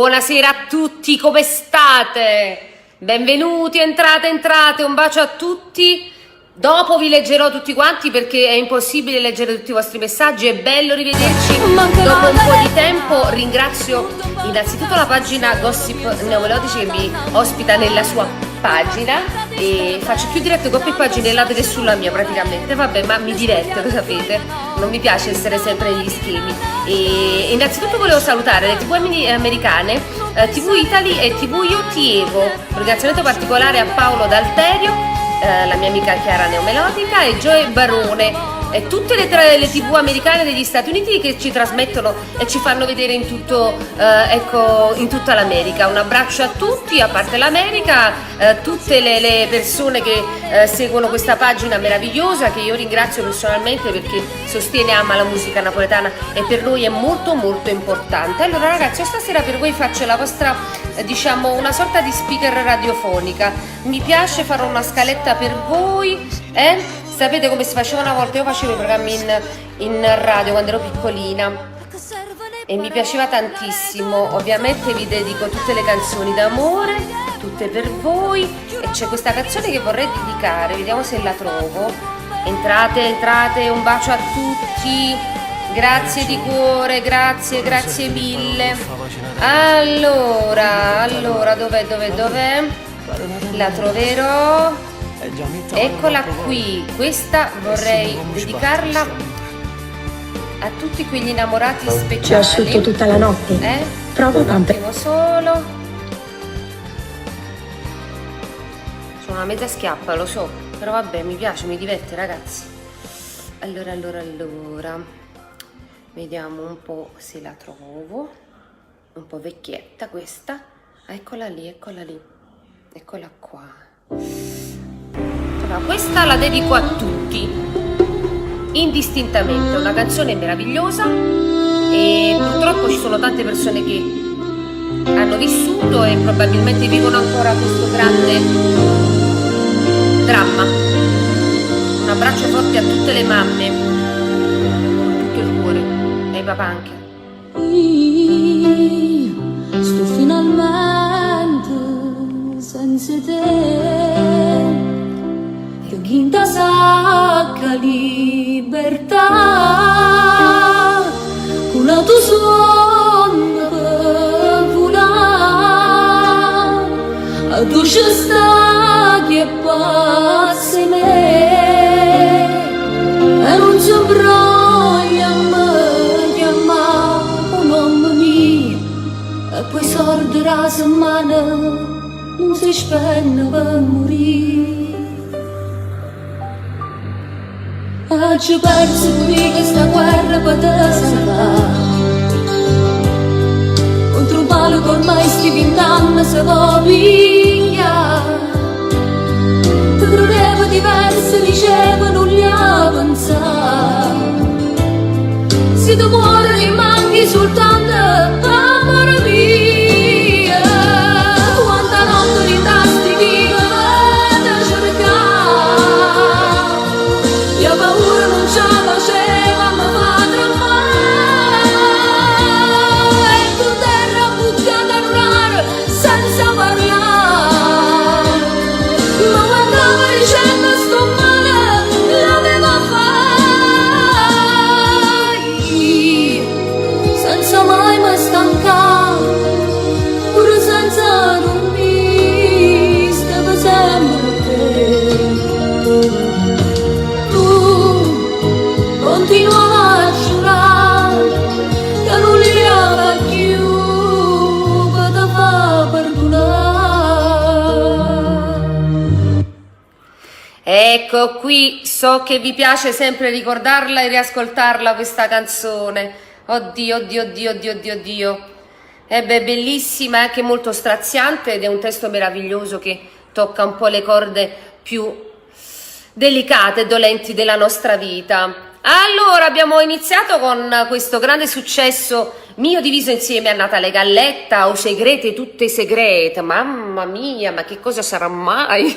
Buonasera a tutti, come state? Benvenuti, entrate, un bacio a tutti. Dopo vi leggerò tutti quanti perché è impossibile leggere tutti i vostri messaggi, è bello rivederci dopo un po' di tempo. Ringrazio innanzitutto la pagina Gossip Neomelodici che mi ospita nella sua pagina e faccio più dirette con più paginellate che sulla mia praticamente, vabbè, ma mi diverte, lo sapete, non mi piace essere sempre negli schemi. E innanzitutto volevo salutare le TV americane, TV Italy e TV Io Ti Evo, un ringraziamento particolare a Paolo D'Alterio, la mia amica Chiara Neomelodica e Joe Barone e tutte le TV americane degli Stati Uniti che ci trasmettono e ci fanno vedere in tutto, in tutta l'America. Un abbraccio a tutti, a parte l'America, tutte le persone che seguono questa pagina meravigliosa che io ringrazio personalmente perché sostiene e ama la musica napoletana e per noi è molto molto importante. Allora ragazzi, stasera per voi faccio la vostra, diciamo, una sorta di speaker radiofonica. Mi piace fare una scaletta per voi, Sapete come si faceva una volta? Io facevo i programmi in radio quando ero piccolina e mi piaceva tantissimo. Ovviamente vi dedico tutte le canzoni d'amore, tutte per voi, e c'è questa canzone che vorrei dedicare, vediamo se la trovo. Entrate, un bacio a tutti, grazie di cuore, grazie mille. Allora, dov'è? La troverò. Eccola qui, questa vorrei dedicarla a tutti quegli innamorati speciali. Ti ho asciutto tutta la notte. Prova un attimo solo. Sono una mezza schiappa, lo so, però vabbè, mi piace, mi diverte ragazzi. Allora, vediamo un po' se la trovo. Un po' vecchietta questa. Eccola lì, eccola qua. Questa la dedico a tutti, indistintamente, è una canzone meravigliosa e purtroppo ci sono tante persone che hanno vissuto e probabilmente vivono ancora questo grande dramma. Un abbraccio forte a tutte le mamme, con tutto il cuore, e ai papà anche. Sto finalmente senza te, quinta sacca libertà, con la tua sonda per volare, a tu ci sta che passi me, e non si broglia a me chiamare un nome mio, e poi sorge la settimana, non si spenne per morire. Ci perso qui questa guerra per te salvare, contro un male che ormai sti 20 anni se può pigliare. Ti credevo diverso, dicevo non li ha pensato, se tu muori rimani soltanto amore mio. Quanta notte rimasti viva da cercare, io paura non ce la faceva, ma fa tremare, e tu terra buttata in mare senza parlare, ma guardavo dicendo sto male l'aveva fatto, senza mai mi stancare, pure senza dormire, stavo sempre te. Continuava a giurare che non li ama più, che ti fa perdonare. Ecco qui, so che vi piace sempre ricordarla e riascoltarla questa canzone. Oddio. Bellissima, anche molto straziante ed è un testo meraviglioso che tocca un po' le corde più delicate e dolenti della nostra vita. Allora, abbiamo iniziato con questo grande successo mio diviso insieme a Natale Galletta, o Segrete tutte segrete, mamma mia, ma che cosa sarà mai?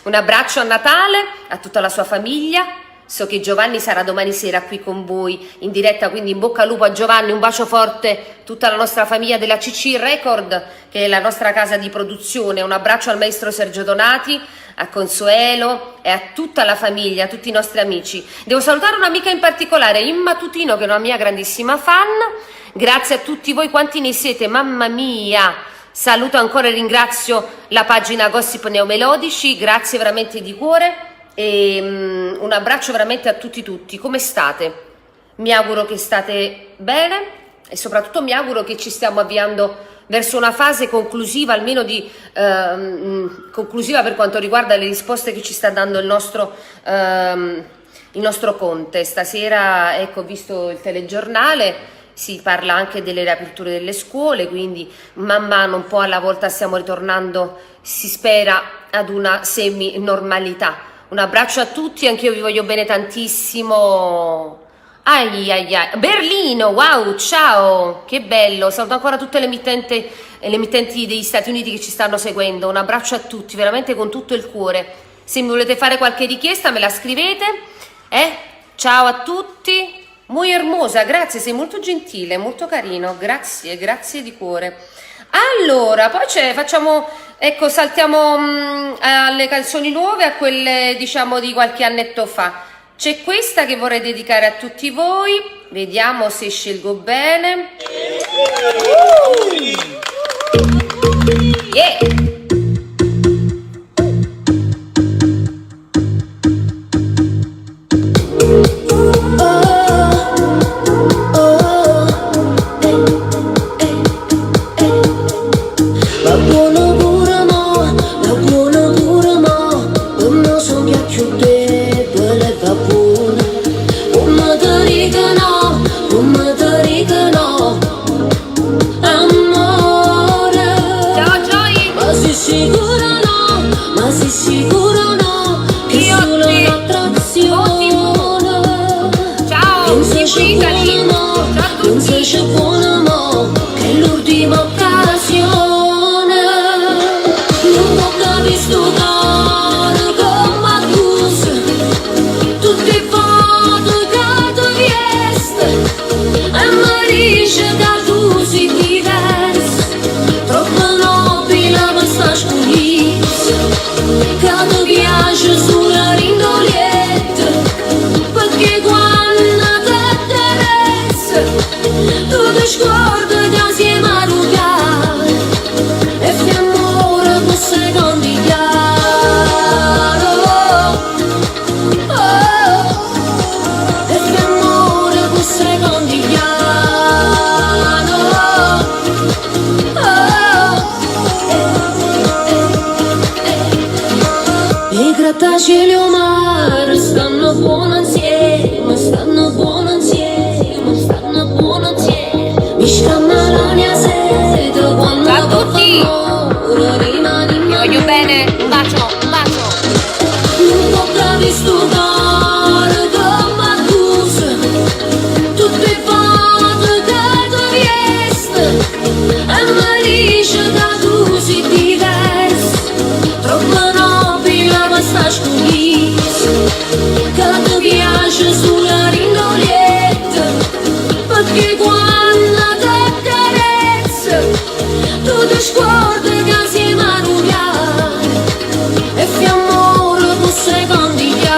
Un abbraccio a Natale, a tutta la sua famiglia, So che Giovanni sarà domani sera qui con voi in diretta, quindi in bocca al lupo a Giovanni, un bacio forte, tutta la nostra famiglia della CC Record, che è la nostra casa di produzione, un abbraccio al maestro Sergio Donati, a Consuelo e a tutta la famiglia, a tutti i nostri amici. Devo salutare un'amica in particolare, Imma Tutino, che è una mia grandissima fan. Grazie a tutti voi, quanti ne siete, mamma mia. Saluto ancora e ringrazio la pagina Gossip Neomelodici, grazie veramente di cuore. E un abbraccio veramente a tutti. Come state? Mi auguro che state bene e soprattutto mi auguro che ci stiamo avviando verso una fase conclusiva, almeno di conclusiva per quanto riguarda le risposte che ci sta dando il nostro Conte. Stasera, ecco, ho visto il telegiornale, si parla anche delle riaperture delle scuole, quindi man mano, un po' alla volta, stiamo ritornando, si spera, ad una semi-normalità. Un abbraccio a tutti, anche io vi voglio bene tantissimo. Berlino, wow, ciao, che bello. Saluto ancora tutte le emittenti degli Stati Uniti che ci stanno seguendo. Un abbraccio a tutti, veramente con tutto il cuore. Se mi volete fare qualche richiesta me la scrivete. Ciao a tutti. Muy hermosa, grazie, sei molto gentile, molto carino, grazie di cuore. Allora, poi facciamo, ecco, saltiamo alle canzoni nuove, a quelle diciamo di qualche annetto fa. C'è questa che vorrei dedicare a tutti voi, vediamo se scelgo bene. Yeah! Cielo e mare stanno buono insieme, mi scamma la mia sete quando ciao a tutti, vi voglio bene, un bacio. Non può capire sto cuore come accusa, tutte le foto che tu viesti, e mi dice che tu sei diverso, troppo nobile questa scuglizza, che ti piace sulla rindolietta, perché quando ti carezza, tu ti scordi che sei marugliata, e fiammore tu sei candidato,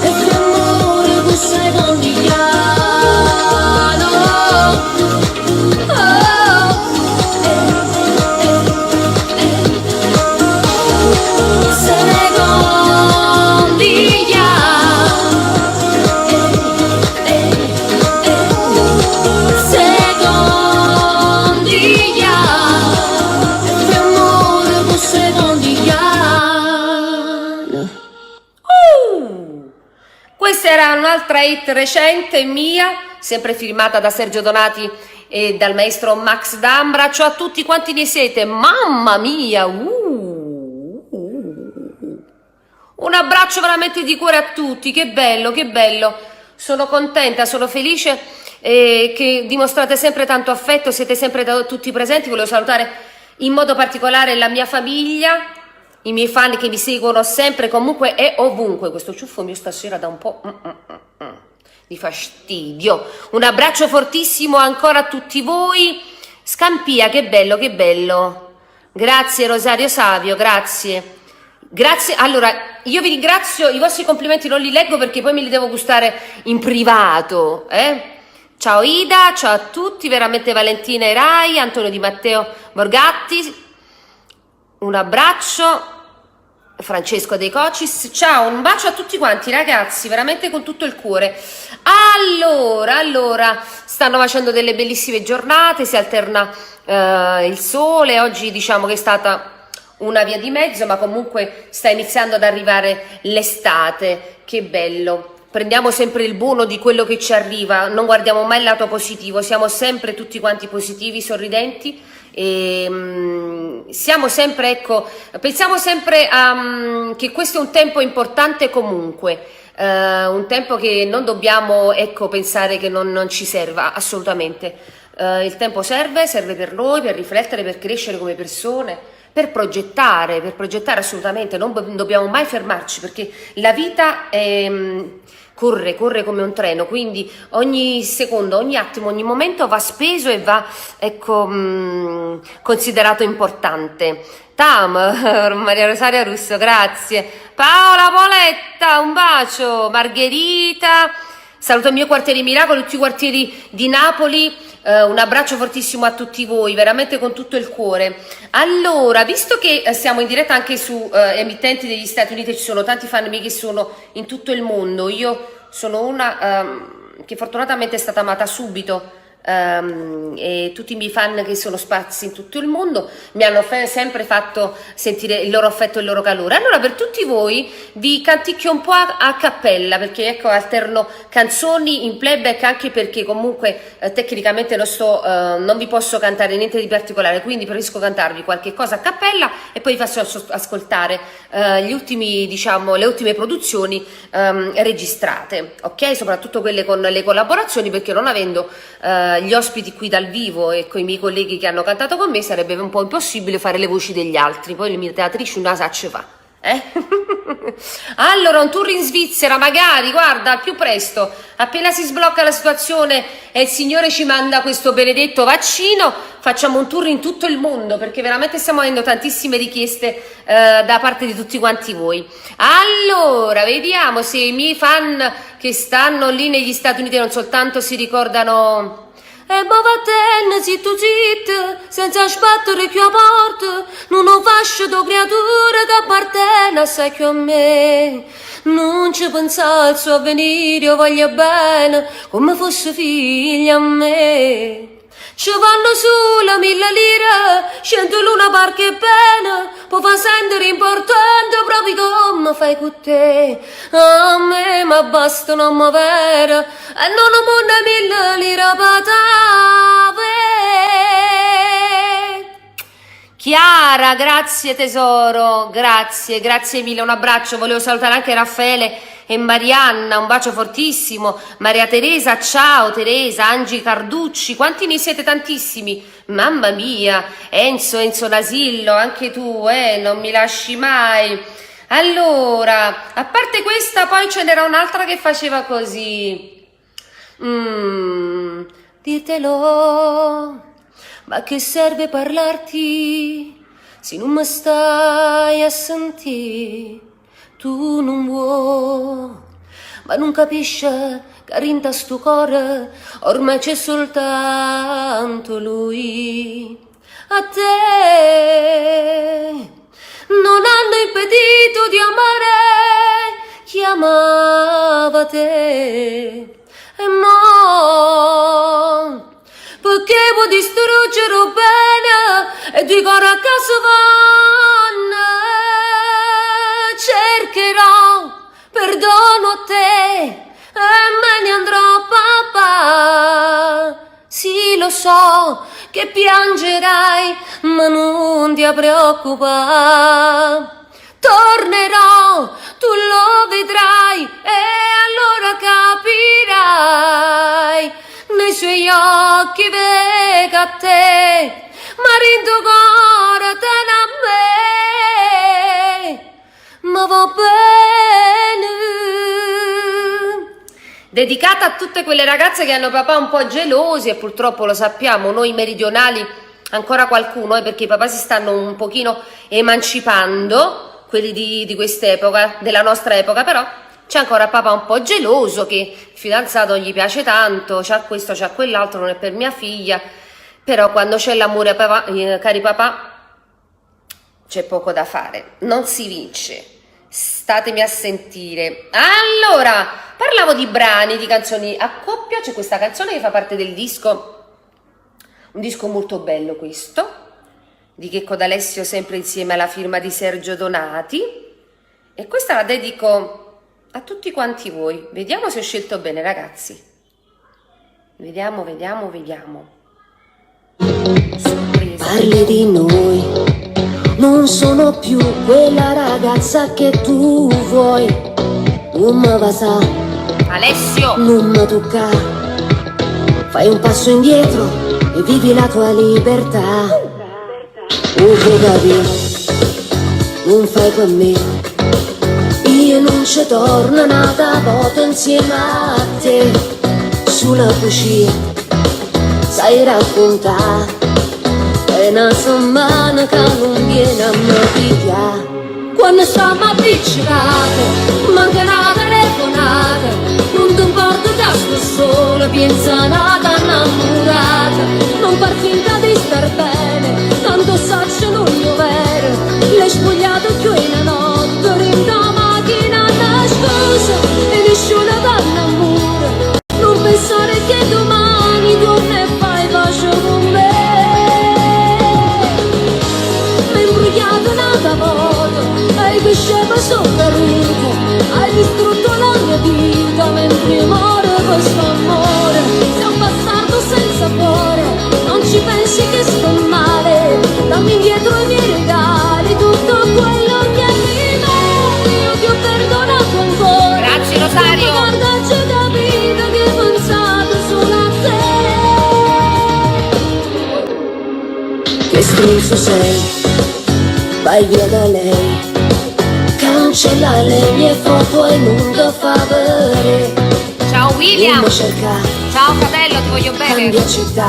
e fiammore tu sei candidato. Questa era un'altra hit recente mia, sempre firmata da Sergio Donati e dal maestro Max D'Ambra. Ciao a tutti, quanti ne siete? Mamma mia! Un abbraccio veramente di cuore a tutti, che bello, che bello. Sono contenta, sono felice che dimostrate sempre tanto affetto, siete sempre tutti presenti. Volevo salutare in modo particolare la mia famiglia, i miei fan che mi seguono sempre, comunque e ovunque. Questo ciuffo mio stasera dà un po' di fastidio. Un abbraccio fortissimo ancora a tutti voi. Scampia, che bello, che bello. Grazie Rosario Savio, grazie. Grazie, allora io vi ringrazio, i vostri complimenti non li leggo perché poi me li devo gustare in privato, Ciao Ida, ciao a tutti, veramente Valentina Erai, Antonio Di Matteo Borgatti, un abbraccio, Francesco dei Cocis, ciao, un bacio a tutti quanti ragazzi, veramente con tutto il cuore. Allora, stanno facendo delle bellissime giornate, si alterna il sole, oggi diciamo che è stata una via di mezzo, ma comunque sta iniziando ad arrivare l'estate, che bello. Prendiamo sempre il buono di quello che ci arriva, non guardiamo mai il lato positivo, siamo sempre tutti quanti positivi, sorridenti e siamo sempre, ecco, pensiamo sempre che questo è un tempo importante comunque, un tempo che non dobbiamo, ecco, pensare che non ci serva, assolutamente. Il tempo serve per noi, per riflettere, per crescere come persone, per progettare assolutamente, non dobbiamo mai fermarci perché la vita corre come un treno, quindi ogni secondo, ogni attimo, ogni momento va speso e va, ecco, considerato importante. Tam, Maria Rosaria Russo, grazie. Paola Poletta, un bacio. Margherita, saluto il mio quartiere Miracolo, tutti i quartieri di Napoli. Un abbraccio fortissimo a tutti voi, veramente con tutto il cuore. Allora, visto che siamo in diretta anche su emittenti degli Stati Uniti, ci sono tanti fan miei che sono in tutto il mondo, io sono una che fortunatamente è stata amata subito, e tutti i miei fan che sono sparsi in tutto il mondo mi hanno sempre fatto sentire il loro affetto e il loro calore. Allora per tutti voi vi canticchio un po' a cappella, perché ecco alterno canzoni in playback, anche perché comunque tecnicamente non vi posso cantare niente di particolare, quindi preferisco cantarvi qualche cosa a cappella e poi vi faccio ascoltare le ultime produzioni registrate, ok? Soprattutto quelle con le collaborazioni, perché non avendo gli ospiti qui dal vivo e con i miei colleghi che hanno cantato con me sarebbe un po' impossibile fare le voci degli altri, poi le mie teatrici una sacce fa. Allora, un tour in Svizzera, magari, guarda, al più presto, appena si sblocca la situazione e il Signore ci manda questo benedetto vaccino, facciamo un tour in tutto il mondo, perché veramente stiamo avendo tantissime richieste da parte di tutti quanti voi. Allora, vediamo se i miei fan che stanno lì negli Stati Uniti non soltanto si ricordano. E ma vattene zitto zitto, senza sbattere più a porta, non ho fascio do creatura che appartiene assai più a me. Non ci pensa al suo avvenire, io voglio bene, come fosse figlia a me. Ci vanno sulla 1000 lire, 100 l'una barca e bene, può far sentire importante proprio come fai con te. A me ma basta non muovere, e non ho monda 1000 lire patave. Chiara, grazie tesoro, grazie mille, un abbraccio. Volevo salutare anche Raffaele e Marianna, un bacio fortissimo. Maria Teresa, ciao Teresa, Angi Carducci, quanti ne siete? Tantissimi, mamma mia. Enzo Nasillo, anche tu, non mi lasci mai. Allora, a parte questa, poi ce n'era un'altra che faceva così. Ditelo. Ma che serve parlarti se non mi stai a sentire? Tu non vuoi, ma non capisci che rinta sto cuore ormai c'è soltanto lui. A te non hanno impedito di amare chi amava te. E mo perché può distruggere il bene e di cuore a casa vanno. Cercherò perdono a te e me ne andrò papà. Sì, lo so che piangerai, ma non ti preoccupare. Tornerò, tu lo vedrai e allora capirai. Nei suoi occhi vedo a te, ma rindo cuore te a me. ma va bene. Dedicata a tutte quelle ragazze che hanno papà un po' gelosi, e purtroppo lo sappiamo, noi meridionali ancora qualcuno, perché i papà si stanno un pochino emancipando, quelli di quest'epoca, della nostra epoca, però c'è ancora il papà un po' geloso, che il fidanzato gli piace tanto, c'ha questo, c'ha quell'altro, non è per mia figlia, però quando c'è l'amore, papà, cari papà, c'è poco da fare, non si vince. Statemi a sentire. Allora, parlavo di brani, di canzoni a coppia. C'è questa canzone che fa parte del disco, un disco molto bello questo, di Checco D'Alessio, sempre insieme alla firma di Sergio Donati, e questa la dedico a tutti quanti voi. Vediamo se ho scelto bene, ragazzi. Vediamo. Sorpresa. Parli di noi, non sono più quella ragazza che tu vuoi. Non mi va sa, Alessio, non mi tocca. Fai un passo indietro e vivi la tua libertà. Puoi capire, non fai con me. Io non ci torno nata volta insieme a te. Sulla cucina sai raccontare. È una settimana che non viene a me piglia. Quando stiamo appiccicate, manca una telefonata. Non ti importa che sto sola, pensa nata innamorata. Non far finta di star bene, tanto saccio non io vero. L'hai spogliato più in una notte, rinda macchina nascosa e nessuna donna amore. Non pensare che domani torni e fai pace con me. Che scema sono caduto, hai distrutto la mia vita mentre muore questo amore. Sei un bastardo senza cuore, non ci pensi che sto male. Dammi indietro i miei regali, tutto quello che mi meriti. Io ti ho perdonato ancora. Grazie Rosario. Guarda, c'è da vita che ho pensato solo a te. Che stronzo sei, vai via da lei. Cancella le mie foto e non ti fa vedere. Ciao William. Ciao fratello, ti voglio bene. Cambia città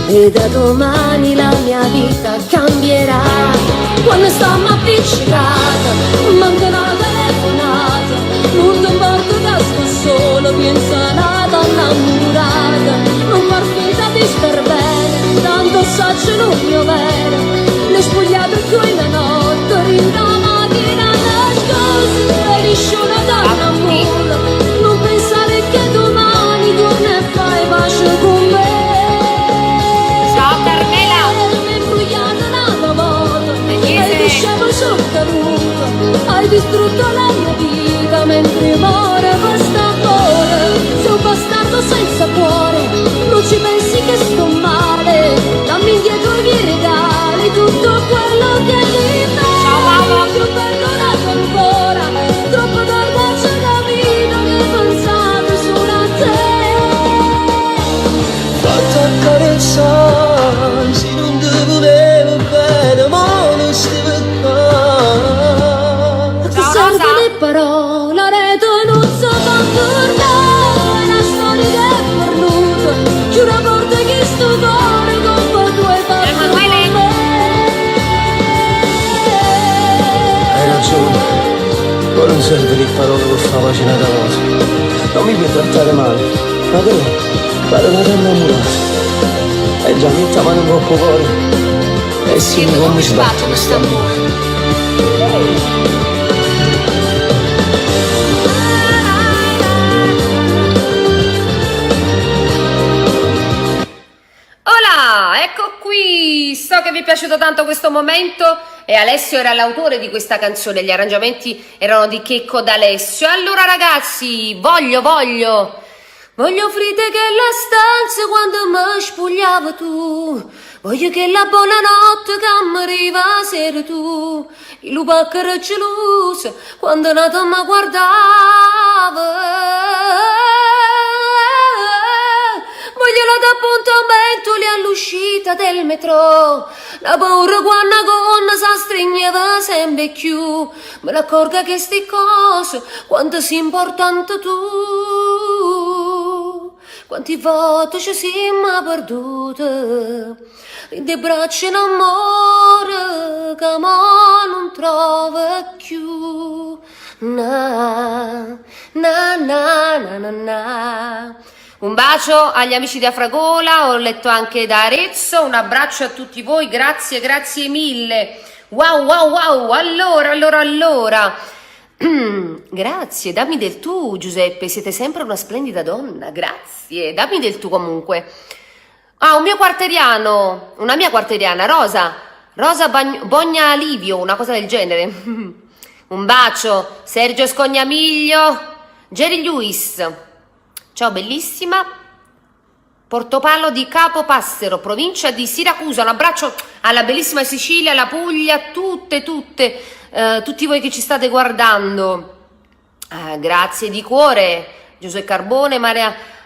e da domani la mia vita cambierà. Quando stiamo appiccicata, manca una telefonata. Non ti importa che sto solo, pensa nata innamorata. Non far finta di star bene, tanto saccio non mio vero. L'hai spogliato più in la notte, rinda macchina nascosta. Eri sciona donna amore, non pensare che domani torni e fai pace con me. Ciao Carmela. Mi imbrugliata una volta, Denise. e che scemo sono caduta. Hai distrutto la mia vita mentre muore questo amore. Sei un bastardo senza cuore, non ci pensi che sto male. Dammi indietro i miei regali, tutto quello che mi dai. Ti ho perdonato ancora, troppo tardi c'è la vita che pensavo solo a te. Fatto accarezzare, se non ti volevo bene, ma non stivo qua. Che servono le parole, la rete non so quanto tornare. Una storia che è perduta, chiude la porta che sto cuore con poi tu hai fatto Emanuele. con me. Hai ragione, poi non serve di parole per fare pagina da cosa. Non mi puoi trattare male, ma te pare una donna innamorata. E già mi mano in troppo cuore. E sì, non mi sbatte questo amore. Hola, ecco qui, so che vi è piaciuto tanto questo momento e Alessio era l'autore di questa canzone, gli arrangiamenti erano di Checco D'Alessio. Allora ragazzi, voglio offrire che la stanza quando mi spogliavo tu, voglio che la buonanotte che mi arriva sera tu, il lupo che geloso quando nato mi guardava. Voglio l'appuntamento lì all'uscita vista del metro, la paura quando gonna si stringeva sempre più, me ne accorgo che sti cose, quanto sei importante tu, quanti volte ci siamo perdute, di braccia in amore che ma non trova più, na, na, na, na, na, na. Un bacio agli amici di Afragola, ho letto anche da Arezzo, un abbraccio a tutti voi, grazie, grazie mille. Wow, wow, wow, allora. Grazie, dammi del tu Giuseppe, siete sempre una splendida donna, grazie, dammi del tu comunque. Ah, un mio quarteriano, una mia quarteriana, Rosa Bogna Livio, una cosa del genere. Un bacio, Sergio Scognamiglio, Jerry Lewis. Ciao bellissima, Portopalo di Capopassero, provincia di Siracusa, un abbraccio alla bellissima Sicilia, alla Puglia, tutti voi che ci state guardando, grazie di cuore, Giuseppe Carbone,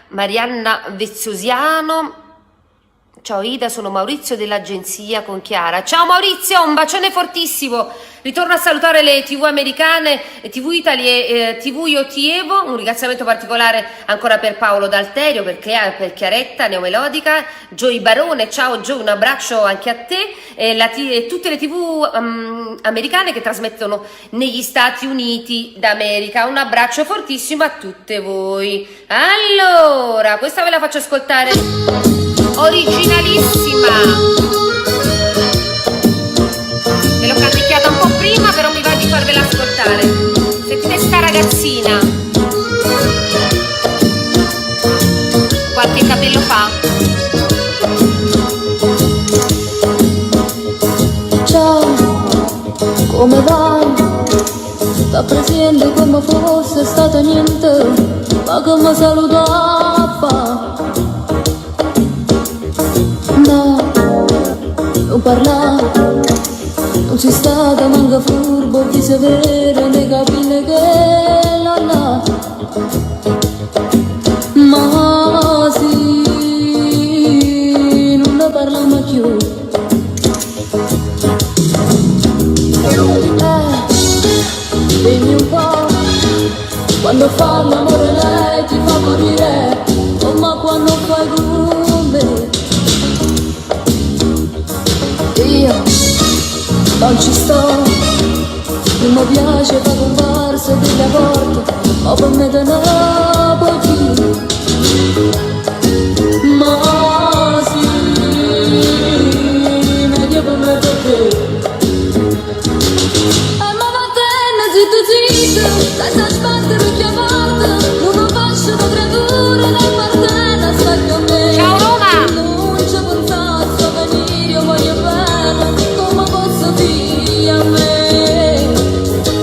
Marianna Vezzosiano. Ciao Ida, sono Maurizio dell'agenzia con Chiara. Ciao Maurizio, un bacione fortissimo. Ritorno a salutare le TV americane, TV Italy e TV Io Ti Evo. Un ringraziamento particolare ancora per Paolo D'Alterio, per Chiaretta, Neomelodica, Joey Barone. Ciao Joe, un abbraccio anche a te e tutte le TV americane che trasmettono negli Stati Uniti d'America. Un abbraccio fortissimo a tutte voi. Allora, questa ve la faccio ascoltare. Originalissima, ve l'ho canticchiata un po' prima, però mi va di farvela ascoltare. Sentite sta ragazzina, qualche capello fa. Ciao, come vai? Sta presente come fosse stata niente, ma che mi salutava. No, non parlare, non ci stata manca furbo, di severe le capine che la ma sì, non ne parliamo più. Dimmi un po', quando fa l'amore lei ti fa morire, oh ma quando fai con me io non ci sto, non mi piace fare comparse delle porte, ma per me te ne pochi, ma sì, meglio per me per te. E ma vattene zitto zitto, senza sbattere chiamate, non faccio una creatura da parte da stare con me. Ciao Roma! Non ci ho pensato a venire, io voglio bene, come posso dire a me?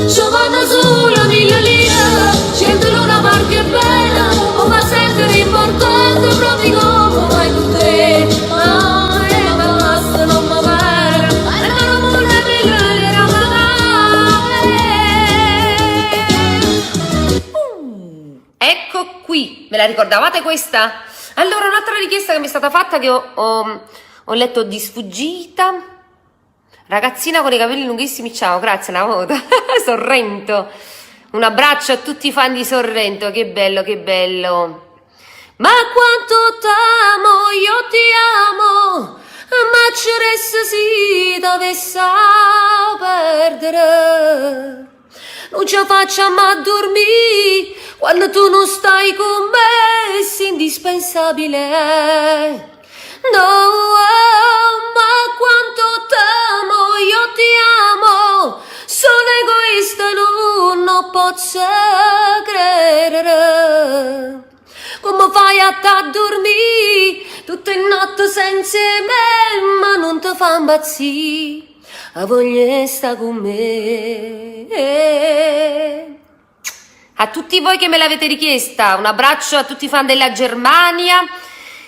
Giovanna sola, mille lire, scendere una barca è bella, o ma sentire importante proprio come vai con te. Ah, e ma basta, non mi pare, ma l'amore mille lire a pagare. Ecco qui, ve la ricordavate questa? Allora, un'altra richiesta che mi è stata fatta, che ho letto di sfuggita. Ragazzina con i capelli lunghissimi, ciao, grazie, una volta. Sorrento, un abbraccio a tutti i fan di Sorrento, che bello, che bello. Ma quanto t'amo, io ti amo, ma ci resta si dovesse perdere. Non ci facciamo a dormire quando tu non stai con me, sei indispensabile. No, ma quanto t'amo, io ti amo, sono egoista, non posso credere. Come fai a dormire tutte le notti senza me, ma non ti fa impazzire, a voglia sta con me. A tutti voi che me l'avete richiesta, un abbraccio a tutti i fan della Germania,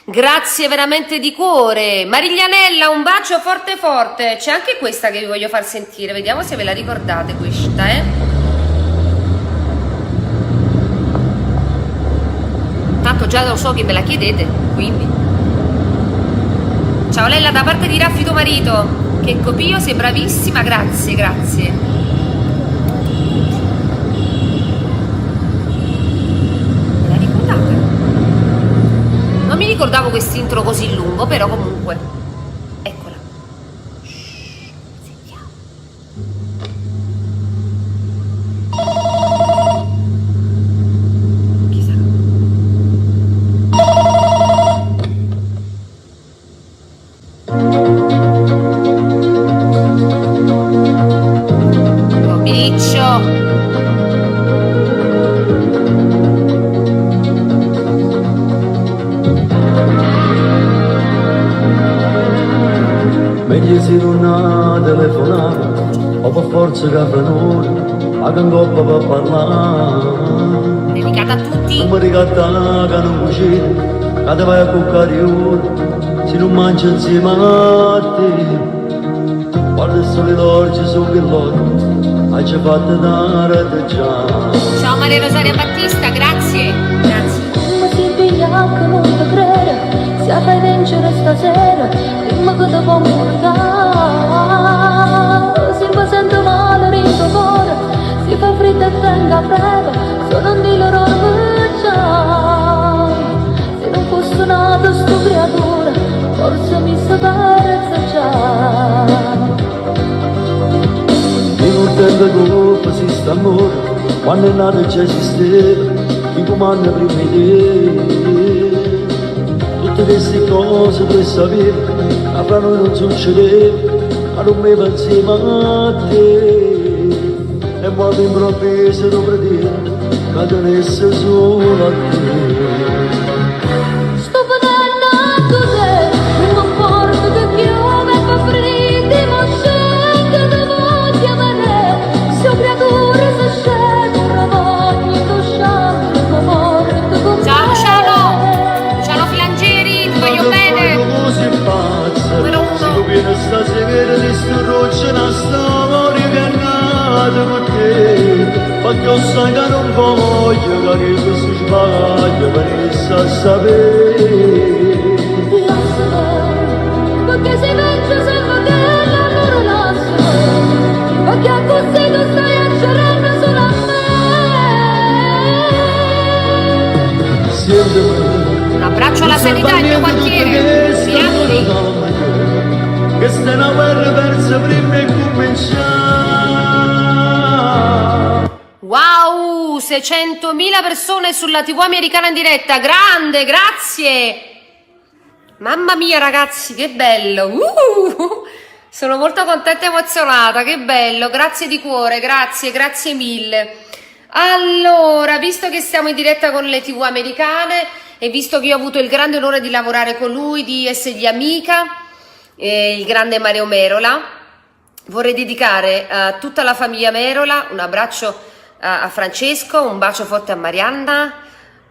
grazie veramente di cuore. Mariglianella, un bacio forte forte. C'è anche questa che vi voglio far sentire, vediamo se ve la ricordate questa, Tanto già lo so che me la chiedete, quindi Ciao Lella, da parte di Raffi tuo marito. Che copio, sei bravissima, grazie, grazie. Me la ricordate? Non mi ricordavo quest'intro così lungo, però comunque. Eccola. Shhh, sentiamo. Chi sarà? Pomeriggio. Meglio se non ha telefonato, o per forza che apre un'ora, ma che coppa per parlare. Dedicata a tutti. Non mi ricatta che non cucina, che ti vai a cuccare ora, se non mangi insieme a te. Guarda solo l'orge su che l'oro, hai già fatto dare già. Ciao Maria Rosaria Battista, grazie. Grazie. Ma si piglia che non ti crede, se fai vincere stasera, dimmi che ti può morire. Se mi sento male nel tuo cuore, si fa freddo e tenga breve, sono di loro già. Se non fosse nata sto creatura, forse mi saprezza già. In un tempo colpa si sta amore, quando è nato già esisteva, chi comanda prima di te. Tutte queste cose tu sapevi, ma fra noi non succedeva, ma non mi va insieme a te. E poi improvviso tu pretendi, che tenesse solo a te. Sto vedendo cos'è, non mi porto che piove e fa freddo, ma scende da voglia vedere, se creature si scelgono, voglio tu scende, ma morto con Ciao me. Luciano. Luciano Flangeri, ti voglio bene. Così pazza, Numero uno. se tu vieni stasera di sto roccia, una storia che è nata con te. Ma che io sai che non voglio che questo sbaglio venisse a sapere. Lascialo, perché si vence sempre che l'amore lascia, perché così tu stai accedendo solo a me. Siete Un abbraccio alla sanità, il mio quartiere. Miracoli. che sta una guerra persa prima di cominciare. Wow, 600.000 persone sulla TV americana in diretta. Grande, grazie. Mamma mia ragazzi, che bello. Sono molto contenta e emozionata, che bello. Grazie di cuore, grazie, grazie mille. Allora, visto che siamo in diretta con le TV americane e visto che io ho avuto il grande onore di lavorare con lui, di essergli amica, il grande Mario Merola, vorrei dedicare a tutta la famiglia Merola un abbraccio a Francesco, un bacio forte a Marianna,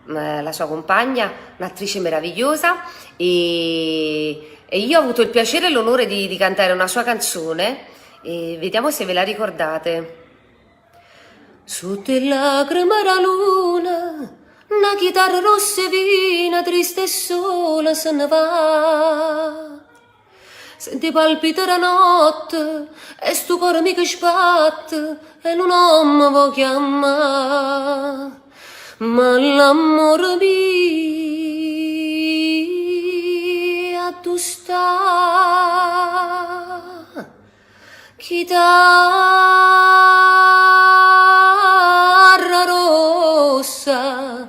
la sua compagna, un'attrice meravigliosa, e io ho avuto il piacere e l'onore di cantare una sua canzone, e vediamo se ve la ricordate. Sotto le lacrime la luna, una chitarra rossa e vina, triste e sola se ne va. Senti palpita la notte e sto cuore mi che sbatte e non mi vuoi chiamare, ma l'amore mio tu sta, chitarra rossa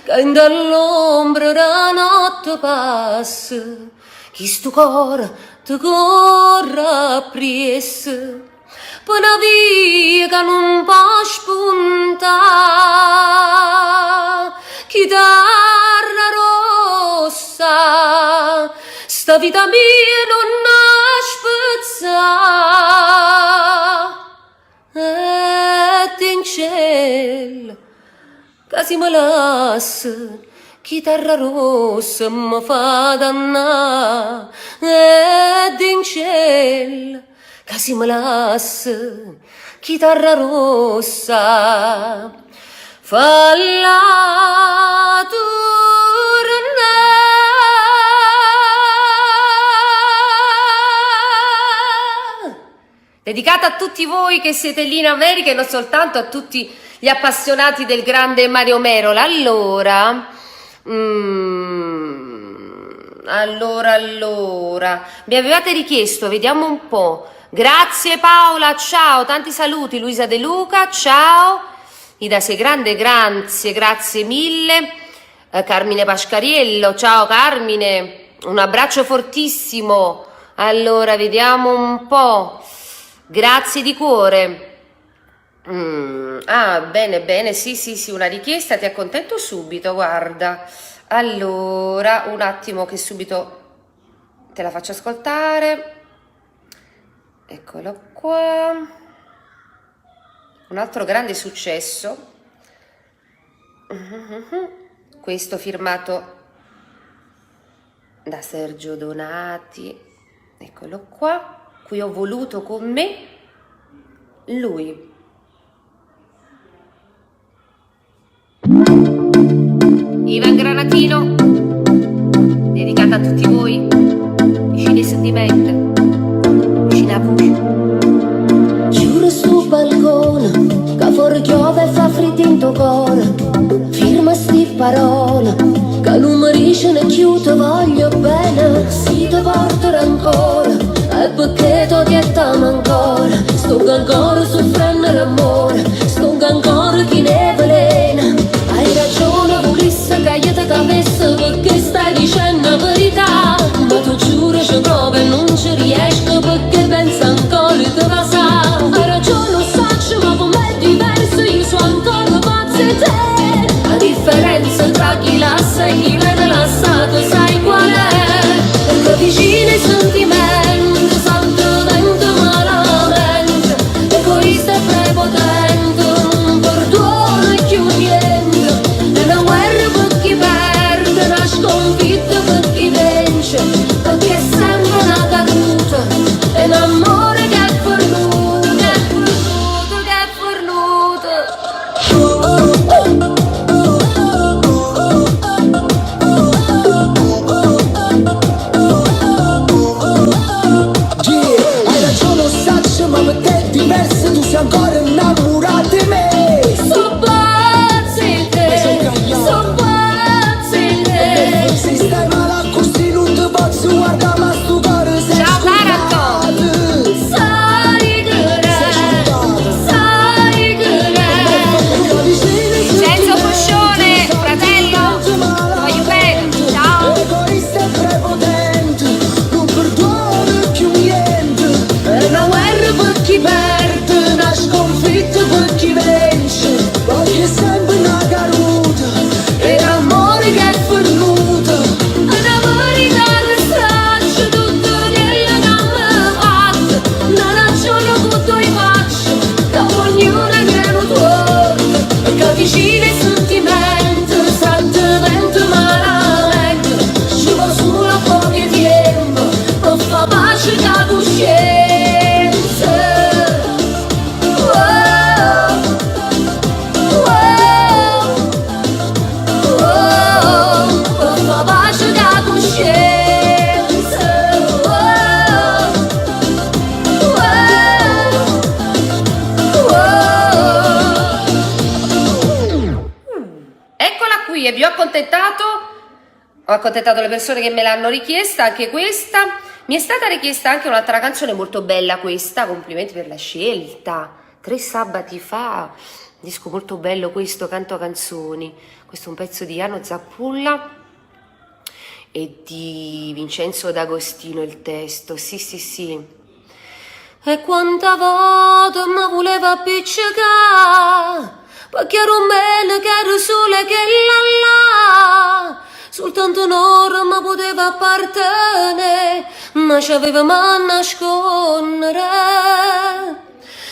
che dall'ombra la notte passa, chi sto cuore ti corre appresso, per una via che non può spuntare. Chitarra rossa, sta vita mia non spezza, e in cielo che si me lassa, chitarra rossa mi fa dannare, ed in cielo che si me lassa, chitarra rossa falla Dedicata a tutti voi che siete lì in America e non soltanto a tutti gli appassionati del grande Mario Merola. Allora, mi avevate richiesto, vediamo un po'. Grazie Paola, ciao, tanti saluti. Luisa De Luca, ciao. Ida sei grande, grazie mille. Carmine Pascariello, ciao Carmine, un abbraccio fortissimo. Allora, vediamo un po'. Grazie di cuore. Bene, sì, una richiesta, ti accontento subito, guarda. Allora, un attimo che subito te la faccio ascoltare. Eccolo qua. Un altro grande successo. Questo firmato da Sergio Donati. Eccolo qua. Qui ho voluto con me lui. Ivan Granatino, dedicata a tutti voi, vicini ai sentimenti, vicini a voce. Giuro sto balcone, che fuori piove e fa freddo in tuo cuore. Firma sti parole, che non mi dice né chiudo, voglio bene. Si ti porto ancora, e perché ti diettiamo ancora. Sto ancora soffrendo l'amore, sto ancora chi ne velena. Hai ragione, volesse che io ti capisse, perché stai dicendo la verità. Ma tu giuro ci provo e non ci riesco, perché penso ancora di passare. Hai ragione, lo saccio, ma com'è diverso, io sono ancora pazza di te. La differenza tra chi lassa e chi viene lasciato, sai qual è? Perché vicino ai sentimenti, santo vento malamente, egoista e prepotente, non perdono e più niente. È una guerra per chi perde, una sconfitta per chi vince, perché è sempre una caduta, è un amore che è fornuto, che è fornuto, che è fornuto. Hai ragione, lo saccio, ma per te è diverso, tu sei ancora innamorato di me. So pazza di te, so pazza di te. Se stai male così non ti posso guardare, ma sto cuore sei Ciao, Taranto. scontato. Sai che Vincenzo Foscione, fratello, ti voglio bene, ciao. Egoista e prepotente, non perdono più niente. è una guerra per chi perde, una sconfitta per chi vince, Voglio sempre una caduta. è l'amore che è fornuto, è una verità che straccia tutto quello che mi fatto, una ragione che tu faccio, che ognuno è un tuo, che vicino ai sentimenti, santo vento malamente, ci va solo poco tempo, per fa pace da coscienza. Per fa pace da coscienza. Eccola qui e vi ho accontentato. Ho accontentato le persone che me l'hanno richiesta, anche questa. Mi è stata richiesta anche un'altra canzone molto bella questa, complimenti per la scelta. 3 sabati fa, disco molto bello questo, Canto canzoni. Questo è un pezzo di Jano Zappulla e di Vincenzo D'Agostino il testo, sì. E quanta volta mi voleva appiccicare, perché ero bene che ero sola che là. Soltanto un'ora mi poteva appartenere, ma c'aveva a nascondere.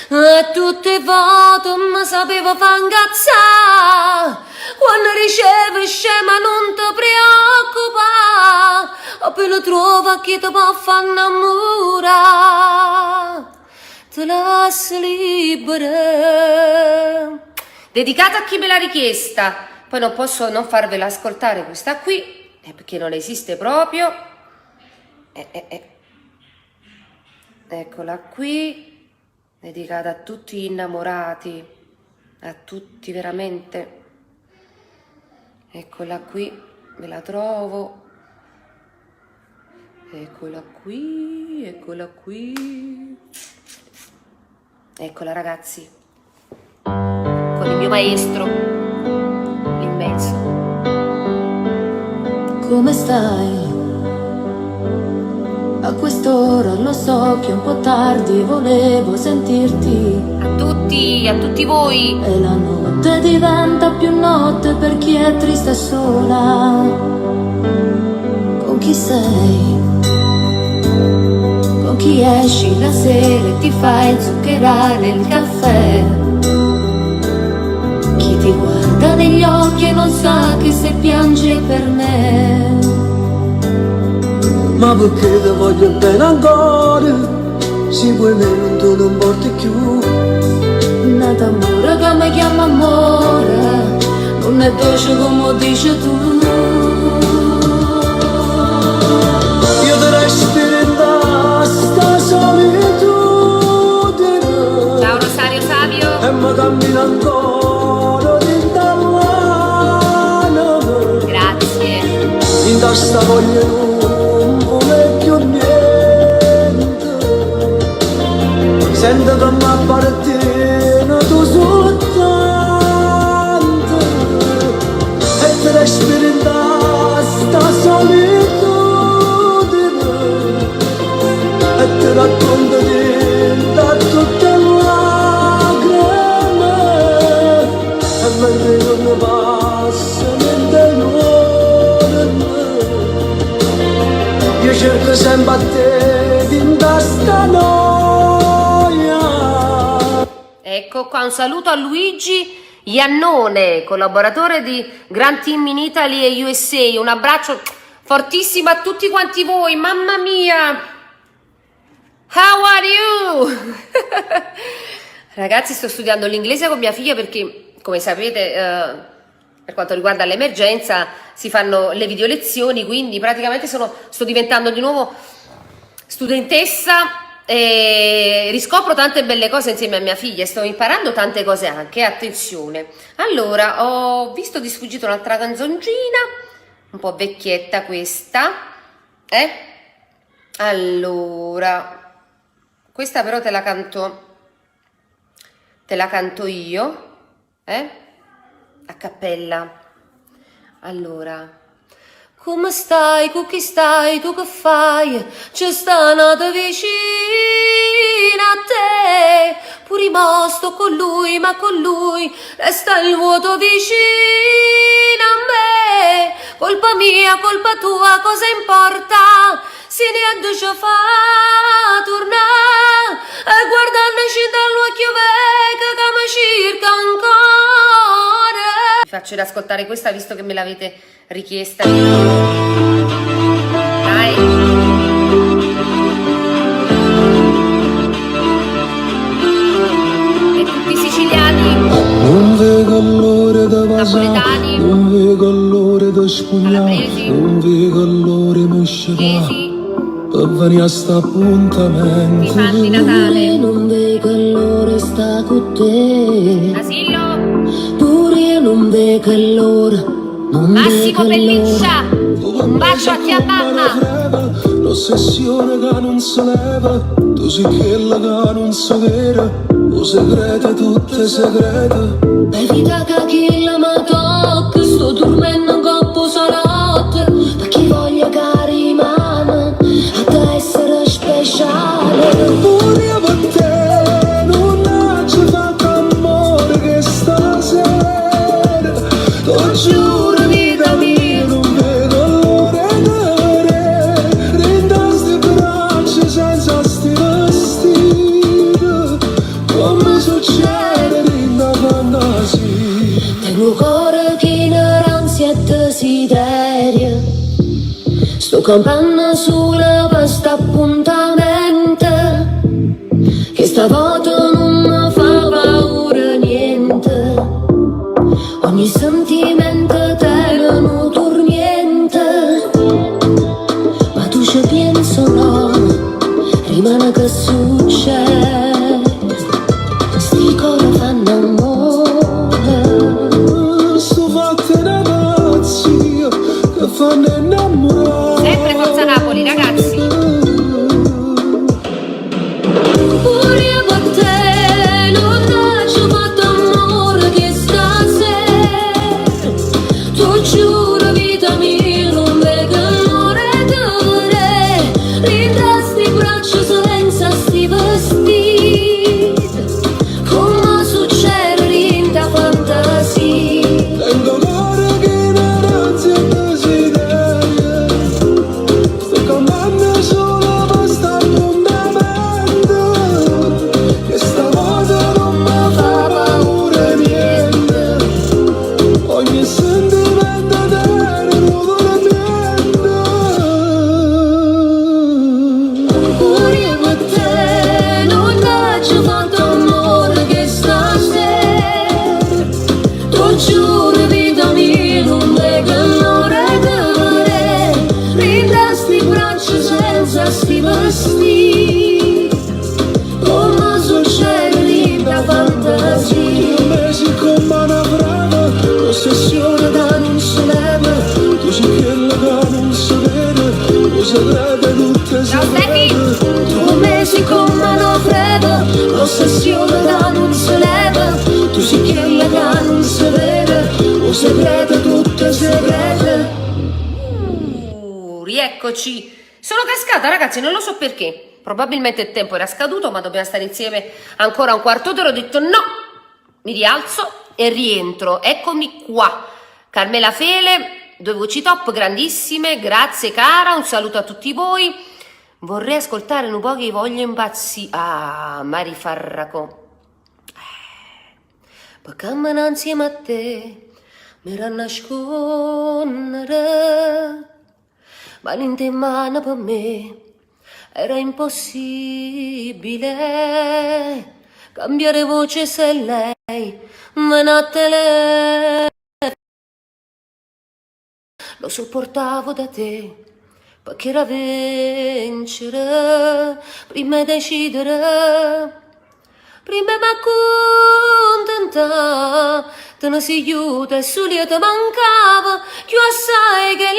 E tutte le volte mi sapeva fa incazzare, quando ricevi scema non ti preoccupare, appena trova chi ti può far innamorare, ti lascio libera. Dedicata a chi me l'ha richiesta. Poi non posso non farvela ascoltare questa qui, perché non esiste proprio. Eccola qui. dedicata a tutti gli innamorati, a tutti veramente. Eccola qui, ve la trovo. Eccola qui, eccola qui. Eccola ragazzi, con il mio maestro, l'immenso. Come stai? A quest'ora lo so che è un po' tardi, volevo sentirti. A tutti voi. E la notte diventa più notte per chi è triste e sola. Con chi sei? Con chi esci la sera e ti fai zuccherare il caffè? Chi ti guarda negli occhi e non sa che se piangi per me. Ma perché ti voglio bene ancora, se vuoi meno tu non porti più. Un amore che mi chiama amore, non è dolce come dici tu. Io ti respiro in sta solitudine. Ciao Rosario Savio. E mi cammino ancora in da mano. Grazie. In testa voglio più niente, sento che mi appartiene tu soltanto e ti respiri in sta solitudine e ti racconto da tutte le lacrime e mentre non mi passa niente io cerco sempre a te in questa noia. Ecco qua un saluto a Luigi Iannone, collaboratore di Grand Team in Italy e USA. Un abbraccio fortissimo a tutti quanti voi, mamma mia. How are you? Ragazzi, sto studiando l'inglese con mia figlia perché, come sapete, per quanto riguarda l'emergenza si fanno le video lezioni, quindi praticamente sto diventando di nuovo studentessa e riscopro tante belle cose insieme a mia figlia, sto imparando tante cose anche, attenzione. Allora, ho visto di sfuggito un'altra canzoncina, un po' vecchietta questa, Allora, questa però te la canto io, a cappella. Allora, come stai, con chi stai, tu che fai? C'è sta nata vicina a te, pure mo sto con lui, ma con lui resta il vuoto vicino a me. Colpa mia, colpa tua, cosa importa? Se niente ci fa tornare e guardandoci dall'occhio vecchio che mi circa ancora. Vi faccio ascoltare questa visto che me l'avete richiesta. Dai. E tutti siciliani, Non vedo l'ora da napoletani, non vedo l'ora da spugnare, calabresi, non vedo l'ora di uscire. chiesi, Per venire a sta appuntamento. di fan di Natale, Non vedo l'ora sta con te, Asillo, pure io non vedo l'ora, non Massimo vedo Pelliccia, un bacio a tia mamma. L'ossessione che non si leva, tu sei quella che non si vede, o segrete tutte segrete. per vita che chi la mi tocca, sto dormendo in coppo salotto, da chi voglia che rimane, a te essere speciale. Pure io per te non ci fatto amore che stasera, lo giuro vita mia, non vedo l'ora di rindarsi braccia senza sti vestiti, come succede in da fantasia. Tengo cuore pieno d'ansia e desiderio, sto campando sulla questo appuntamento, che stavolta non mi fa paura niente, ogni sentimento te non torniente, ma tu ci penso no, rimane che succede. segrete, tutte segrete. Rieccoci. Sono cascata, ragazzi, non lo so perché. Probabilmente il tempo era scaduto, ma dobbiamo stare insieme ancora un quarto d'ora. Ho detto no, mi rialzo e rientro. Eccomi qua. Carmela Fele, 2 voci top, grandissime. Grazie cara, un saluto a tutti voi. Vorrei ascoltare un po' che voglio impazzire. Ah, Mari Farraco. Poi cammino insieme a te, mi ranno a nascondere, ma niente in mano per me era impossibile cambiare voce se lei me ne a telefono. Lo sopportavo da te perché era vincere prima di decidere. Prima m'accontenta, te ne si aiuta e su lì te mancava, più assai che là.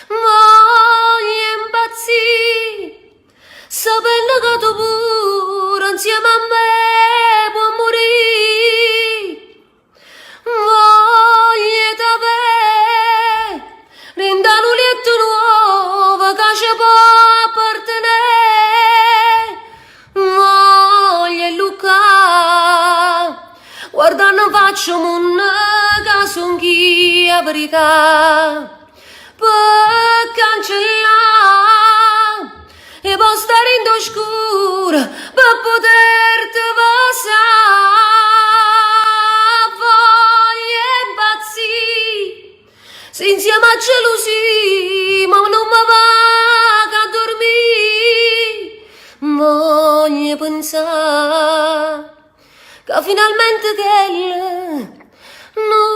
Voglio impazzire, sapendo che tu pure insieme a me puoi morire. Voglio t'avere, rinda un letto nuovo che ci può appartenere. Voglio Luca, guardando faccio un caso anch'io a verità, per cancellare e poi stare in oscuro per poterti passare. Voglio impazzire, se insieme a gelosia, ma non mi va a dormire. Voglio pensare che finalmente che non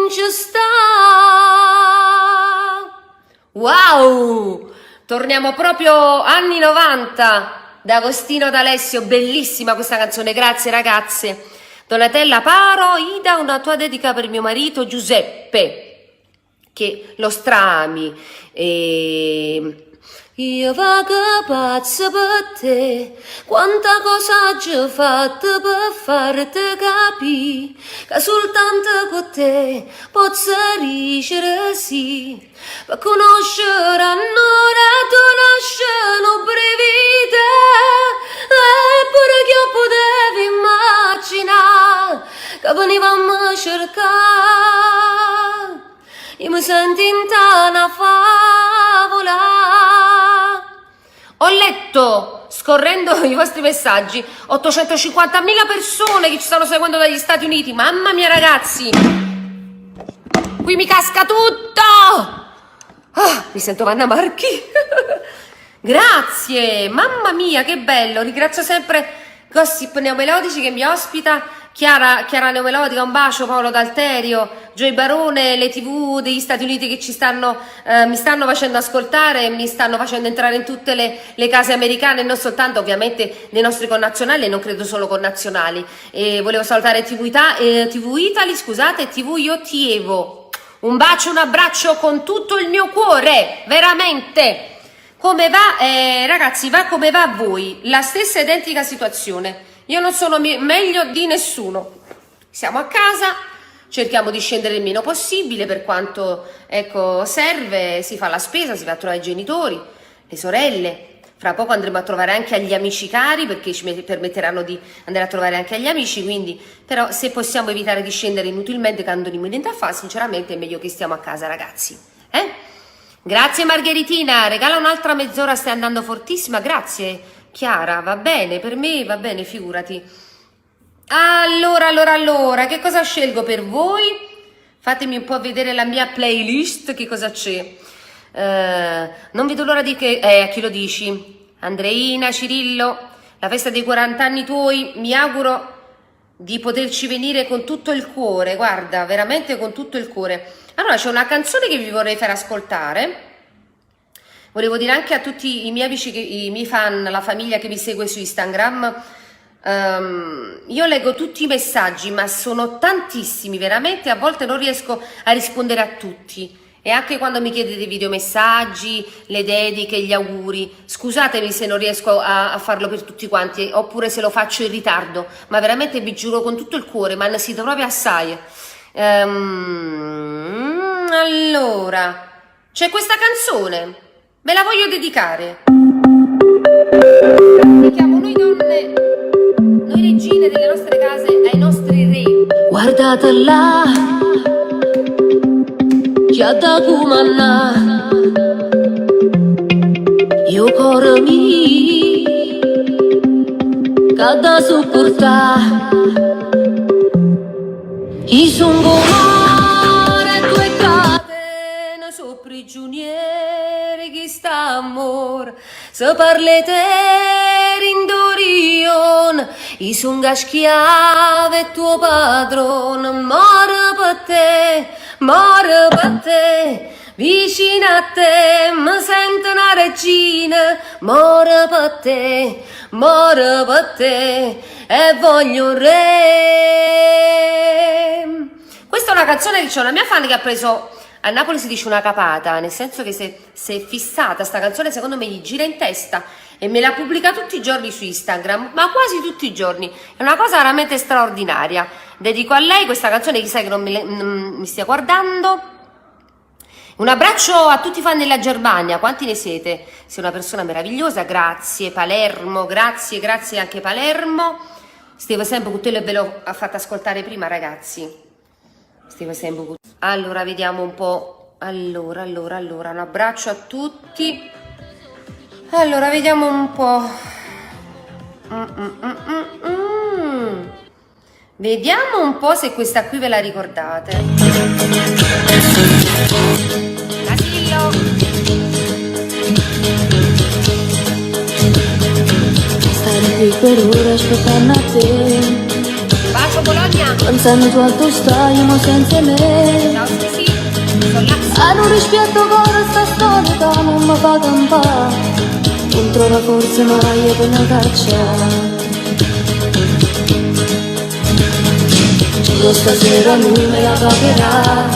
ci sta. Wow! Torniamo proprio anni 90 da Agostino D'Alessio, bellissima questa canzone, grazie ragazze. Donatella Paro, Ida, una tua dedica per mio marito Giuseppe, che lo strami. Io vago pazza per te, quanta cosa ho fatto per farti capire che soltanto con te posso riuscire sì, per conoscere ancora tu nascono brevità, eppure che io potevo immaginare che venivamo a cercare. Io mi sento in una favola. Ho letto, scorrendo i vostri messaggi, 850.000 persone che ci stanno seguendo dagli Stati Uniti. Mamma mia ragazzi, qui mi casca tutto. Mi sento Vanna Marchi. Grazie, mamma mia che bello. Ringrazio sempre Gossip Neomelodici che mi ospita, Chiara Neomelodica, un bacio, Paolo D'Alterio, Joy Barone, le TV degli Stati Uniti che mi stanno facendo ascoltare e mi stanno facendo entrare in tutte le case americane, e non soltanto ovviamente dei nostri connazionali, e non credo solo connazionali. E volevo salutare TV Italy, scusate, TV Io Ti Evo. Un bacio, un abbraccio con tutto il mio cuore, veramente. Come va, ragazzi, va come va a voi? La stessa identica situazione. Io non sono meglio di nessuno. Siamo a casa, cerchiamo di scendere il meno possibile per quanto serve, si fa la spesa, si va a trovare i genitori, le sorelle. Fra poco andremo a trovare anche gli amici cari, perché ci permetteranno di andare a trovare anche gli amici, quindi però se possiamo evitare di scendere inutilmente quando a fare, sinceramente è meglio che stiamo a casa, ragazzi. Grazie Margheritina, regala un'altra mezz'ora, stai andando fortissima, grazie Chiara, va bene, per me va bene, figurati. Allora, che cosa scelgo per voi? Fatemi un po' vedere la mia playlist, che cosa c'è. Non vedo l'ora di che... a chi lo dici? Andreina, Cirillo, la festa dei 40 anni tuoi, mi auguro di poterci venire con tutto il cuore, guarda, veramente con tutto il cuore. Allora, c'è una canzone che vi vorrei far ascoltare. Volevo dire anche a tutti i miei amici, i miei fan, la famiglia che mi segue su Instagram, io leggo tutti i messaggi, ma sono tantissimi, veramente, a volte non riesco a rispondere a tutti. E anche quando mi chiedete videomessaggi, le dediche, gli auguri, scusatemi se non riesco a farlo per tutti quanti, oppure se lo faccio in ritardo, ma veramente vi giuro con tutto il cuore, ma ne siete proprio assai. Allora, c'è questa canzone, ve la voglio dedicare. Dedichiamo noi donne, noi regine delle nostre case, ai nostri re. Guardate là, già da comandà, io cuore mi, che da sopportare, io sono cuore, tue catene, sono prigionieri, chi sta amor, se parlete rindorion, io sono schiave tuo padrone, muore per te, vicino a te, mi sento una regina, muore per te, e voglio un re. Questa è una canzone che c'è una mia fan che ha preso, a Napoli si dice una capata, nel senso che se è fissata sta canzone, secondo me gli gira in testa e me la pubblica tutti i giorni su Instagram, ma quasi tutti i giorni, è una cosa veramente straordinaria. Dedico a lei questa canzone, chissà che non mi stia guardando. Un abbraccio a tutti i fan della Germania, quanti ne siete? Sei una persona meravigliosa, grazie Palermo, grazie anche Palermo. Stavo sempre con te e ve l'ho fatta ascoltare prima, ragazzi. Stavo sempre con... Allora, vediamo un po'. Allora, un abbraccio a tutti. Allora, vediamo un po'. Vediamo un po' se questa qui ve la ricordate. Casillo. Stare qui per ora aspettando a te, Bacio Bologna. pensando tu al tuo stai, ma senza me. Ciao Susi. Sono là. Ah, non rispetto ancora sta storia che non mi fa campare, non trova forse mai per una caccia. Giuro stasera lui me la pagherà,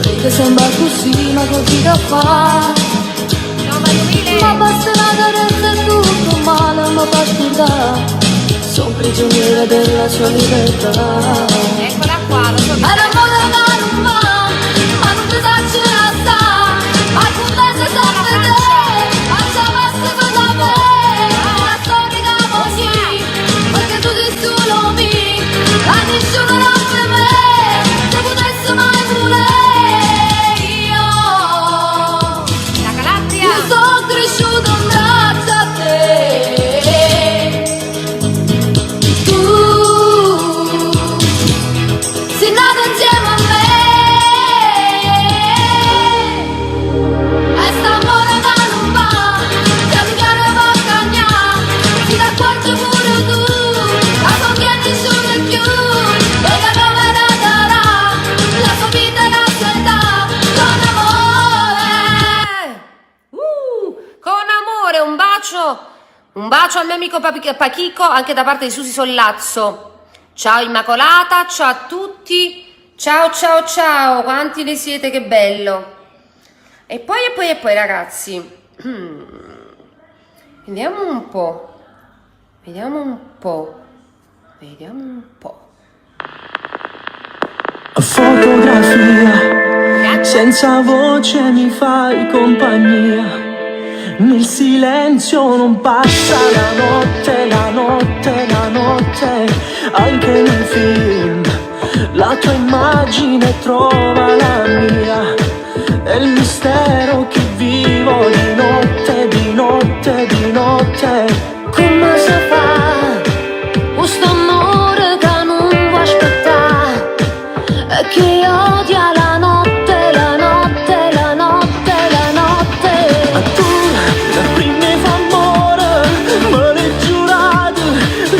perché sembra così, ma così da fa. Ciao Manuele. Ma basta una carezza e tutto male mi fa scordare, sono prigioniera della sua libertà. Eccola qua, lo so che... Era moda da non va, ma non ti sa ce la sta, ma con te se serve te, ma c'è basta con me, la storia così, perché tu sei solo me, la nessuno non per me, se potesse mai volere io. La Calabria. Io sono cresciuto in braccio a te, tu sei nato insieme a me, e sta amore che non va, piano piano va a cagnare, ti dà accorgi pure tu, la conviene solo più, e che come la darà, la sua vita e la sua età, con amore. Con amore, un bacio al mio amico Pachico, anche da parte di Susi Sollazzo. Ciao Immacolata, ciao a tutti, ciao, quanti ne siete, che bello. E poi ragazzi, vediamo un po'. Fotografia, senza voce mi fai compagnia. Nel silenzio non passa la notte, anche nei film. La tua immagine trova la mia. È il mistero che vivo di notte. Come si fa questo amore che non può aspettare e che odia la notte? Ma tu, la prima fa amore, me l'hai giurato,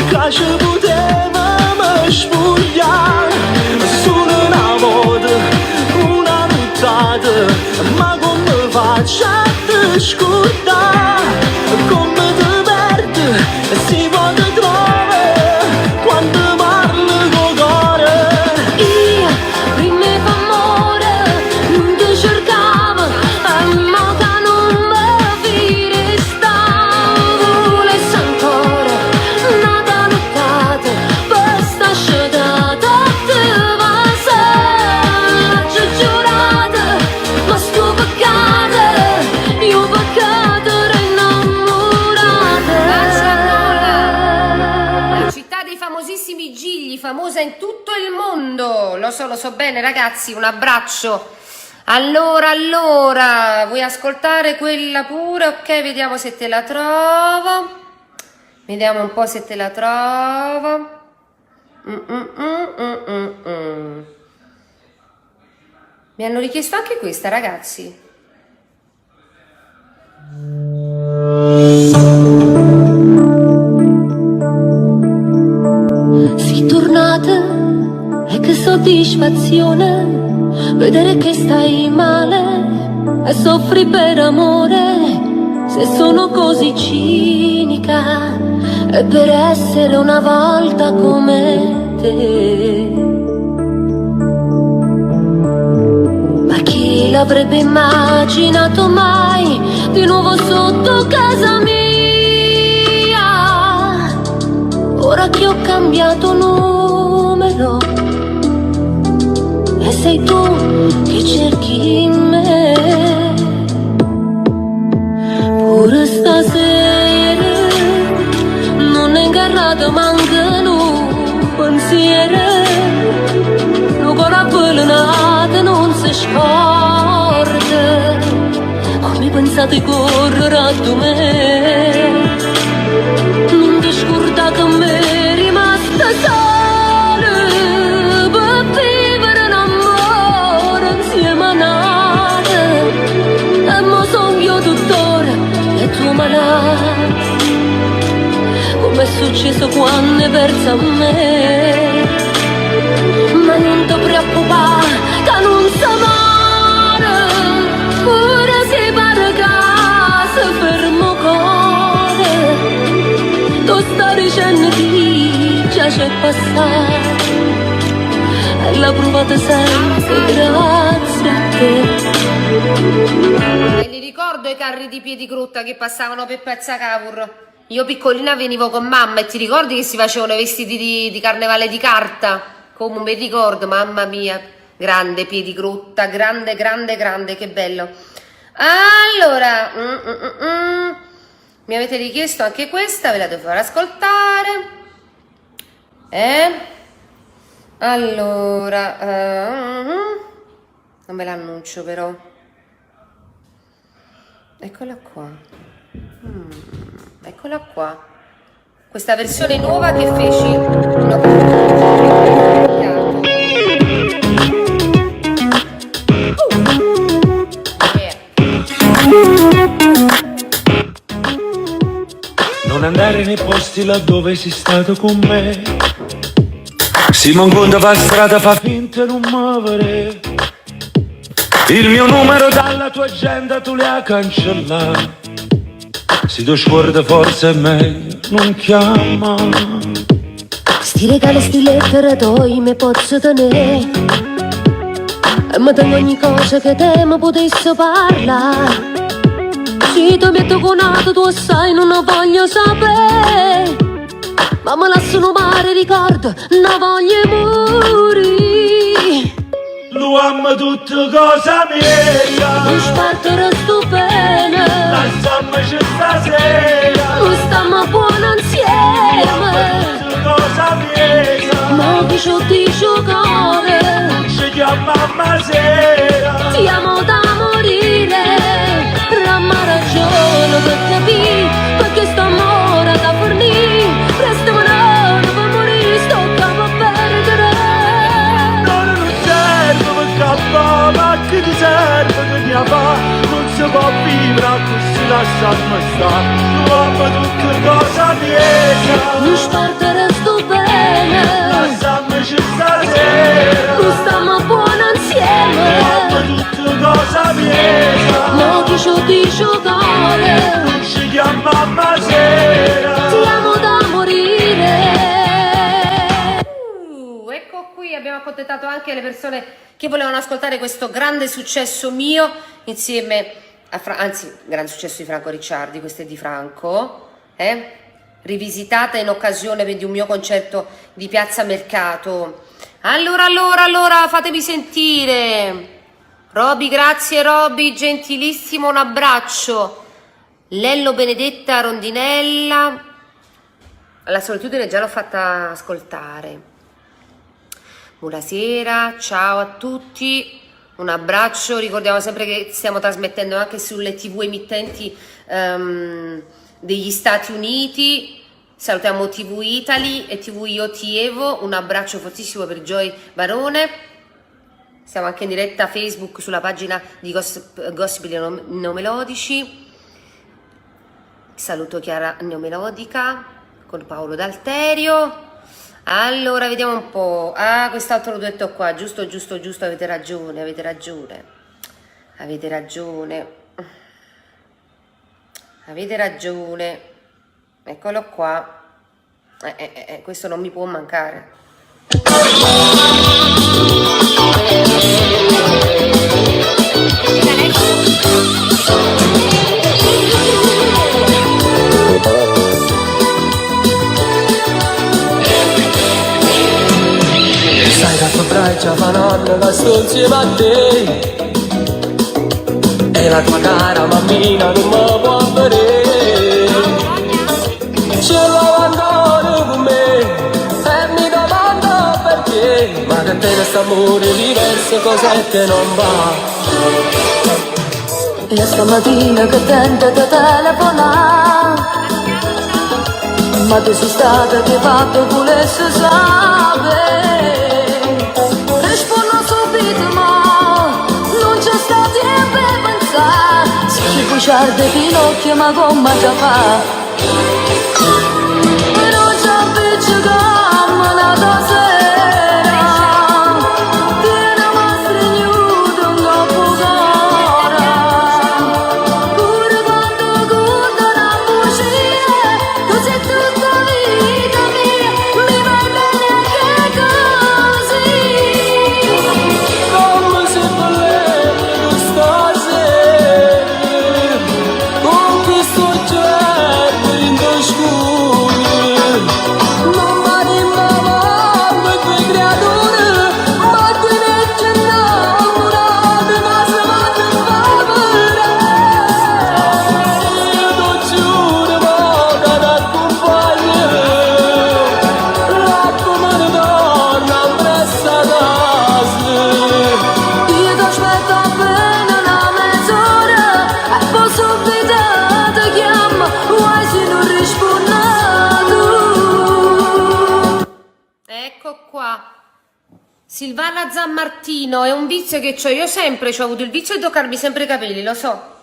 che ci potevamo spogliare. Solo una volta, una nottata, ma come faccio a te scordare? Come ti perdi, si può te trovare, quando parli con cuore. Io prima fa amore, lo so bene ragazzi, un abbraccio. Allora, vuoi ascoltare quella pure? Ok, vediamo se te la trovo. Vediamo un po' se te la trovo. Mi hanno richiesto anche questa, ragazzi. Sei tornata e che soddisfazione vedere che stai male e soffri per amore. Se sono così cinica è per essere una volta come te. Ma chi l'avrebbe immaginato mai di nuovo sotto casa mia? Ora che ho cambiato numero e sei tu che cerchi in me. Pure stasera non è ingarrato manca un pensiero. Lo cuore avvelenato non si scorda. Come pensate di correre a me? Non ti scorda che me è rimasta sola per vivere un amore insieme a nata. E mo sono io tuttora e tu malata. Come è successo quando è persa a me. Ma non ti preoccupare che non si muore. Pure se pare casa fermo cuore. Tu stai dicendo che già c'è passato e l'ha provata sempre grazie a te. Li ricordo i carri di Piedigrotta che passavano per Piazza Cavour. Io piccolina venivo con mamma e ti ricordi che si facevano i vestiti di carnevale di carta? Come mi ricordo, mamma mia, grande Piedigrotta, grande, che bello. Allora, mi avete richiesto anche questa, ve la devo far ascoltare. Allora, non ve l'annuncio però. Eccola qua. Eccola qua. Questa versione nuova che feci. Non andare nei posti laddove sei stato con me. Simon Conta fa strada, fa finta di non muovere. Il mio numero dalla tua agenda tu le hai cancellato. Se tu scorda forse è meglio non chiama. Sti regali, sti lettere toi me posso tenere. E mi tengo ogni cosa che te mi potesse parlare. Se tu mi hai toconato tu sai non lo voglio sapere. Ma mi lasciano male ricordo, non voglio morire. Lo amo tutto cosa mia. Non spartere sto bene. Lasciamoci stasera. Non stiamo buono insieme. Tutto cosa mia. Ma che c'ho di giocare. Ci chiama mamma sera. Ti amo da morire. Ramma ragione per capire. Perché sto amore da fornire. Presto ma non per morire. Sto capo a perdere. Non serve per cappare, ma che ti serve che ti fa? Non si può vivere così, lasciarmi stare. Tu amo tutte cose mie. Non spartere sto bene. Lasciamoci stasera. Non stiamo buono insieme. Amo tutte cose mie. Ma che c'ho di giocare. Ci chiama mamma sera. Ti amo da morire. Ecco qui, abbiamo accontentato anche le persone che volevano ascoltare questo grande successo mio insieme a anzi, grande successo di Franco Ricciardi, questo è di Franco, rivisitata in occasione di un mio concerto di Piazza Mercato. Allora, fatemi sentire. Roby, grazie Roby, gentilissimo, un abbraccio. Lello Benedetta Rondinella, la solitudine già l'ho fatta ascoltare. Buonasera, ciao a tutti, un abbraccio, ricordiamo sempre che stiamo trasmettendo anche sulle TV emittenti degli Stati Uniti, salutiamo TV Italy e TV Io Ti Evo, un abbraccio fortissimo per Joy Barone, siamo anche in diretta Facebook sulla pagina di Gossip Neomelodici, saluto Chiara Neomelodica con Paolo D'Alterio. Allora, vediamo un po'. Ah, quest'altro duetto qua, giusto, avete ragione. Eccolo qua. Questo non mi può mancare. Sai da febbraio già fa un anno che sto insieme a te e la tua cara mammina non mi può vedere. Ce l'ho ancora con me e mi domando perché, ma che te questo amore diverso cos'è che non va? E stamattina che tento di telefonare, ma tu sei stata che fatto volesse sapere. Rispondo subito ma non c'è stato tempo per pensare. Se ci bugiarde Pinocchio ma come già fa? E non ci appicciamo la sera, tiene ma stregnuto un dopo d'ora. Pure quando conta una bugia, tu sei tutta vita mia, mi vai bene anche così. Come se volevo stasera con questo certo in scuro. Non mi rimbavamo quei creature, ma che ne ci innamorate, ma se vado a favore. Io non giuro, ma che t'accompagno, come ne torna presso a casa. Io ti aspetto appena una mezz'ora e poi subito ti chiamo, vuoi se non rispondo tu. Ecco qua. Silvana Zammartino, è un vizio che ho io sempre, ho avuto il vizio di toccarmi sempre i capelli, lo so,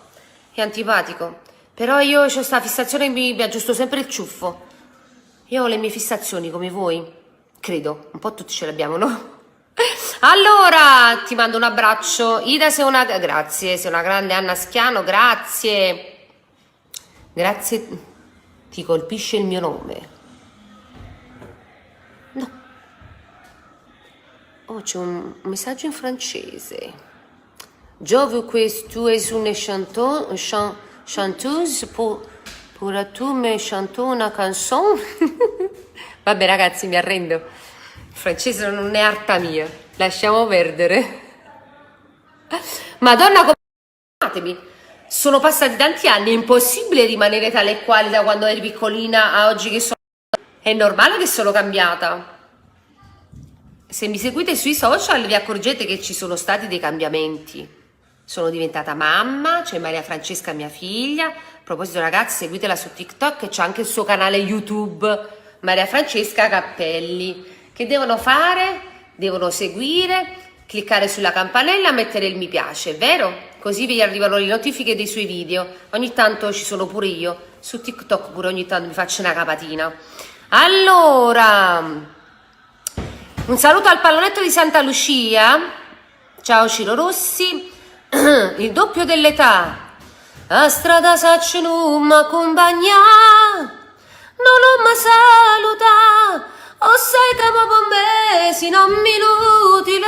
è antipatico, però io ho sta fissazione, mi aggiusto sempre il ciuffo, io ho le mie fissazioni come voi, credo, un po' tutti ce l'abbiamo, no? Allora, ti mando un abbraccio, Ida grazie, sei una grande, Anna Schiano, grazie, ti colpisce il mio nome. Oh, c'è un messaggio in francese. Je veux que tu es une chanteuse, pourras-tu me chanter una canzone? Vabbè ragazzi, mi arrendo. Il francese non è arte mia, lasciamo perdere. Madonna, fatemi. Sono passati tanti anni, è impossibile rimanere tale e quale da quando eri piccolina a oggi che sono... È normale che sono cambiata. Se mi seguite sui social vi accorgete che ci sono stati dei cambiamenti. Sono diventata mamma, c'è Maria Francesca mia figlia. A proposito ragazzi, seguitela su TikTok, c'è anche il suo canale YouTube, Maria Francesca Cappelli. Che devono fare? Devono seguire, cliccare sulla campanella, mettere il mi piace, vero? Così vi arrivano le notifiche dei suoi video. Ogni tanto ci sono pure io, su TikTok pure ogni tanto mi faccio una capatina. Allora... un saluto al pallonetto di Santa Lucia, ciao Ciro Rossi, il doppio dell'età, a strada saccio non m'accompagna, non ho mai saluta, o sai che ma per me si non inutile,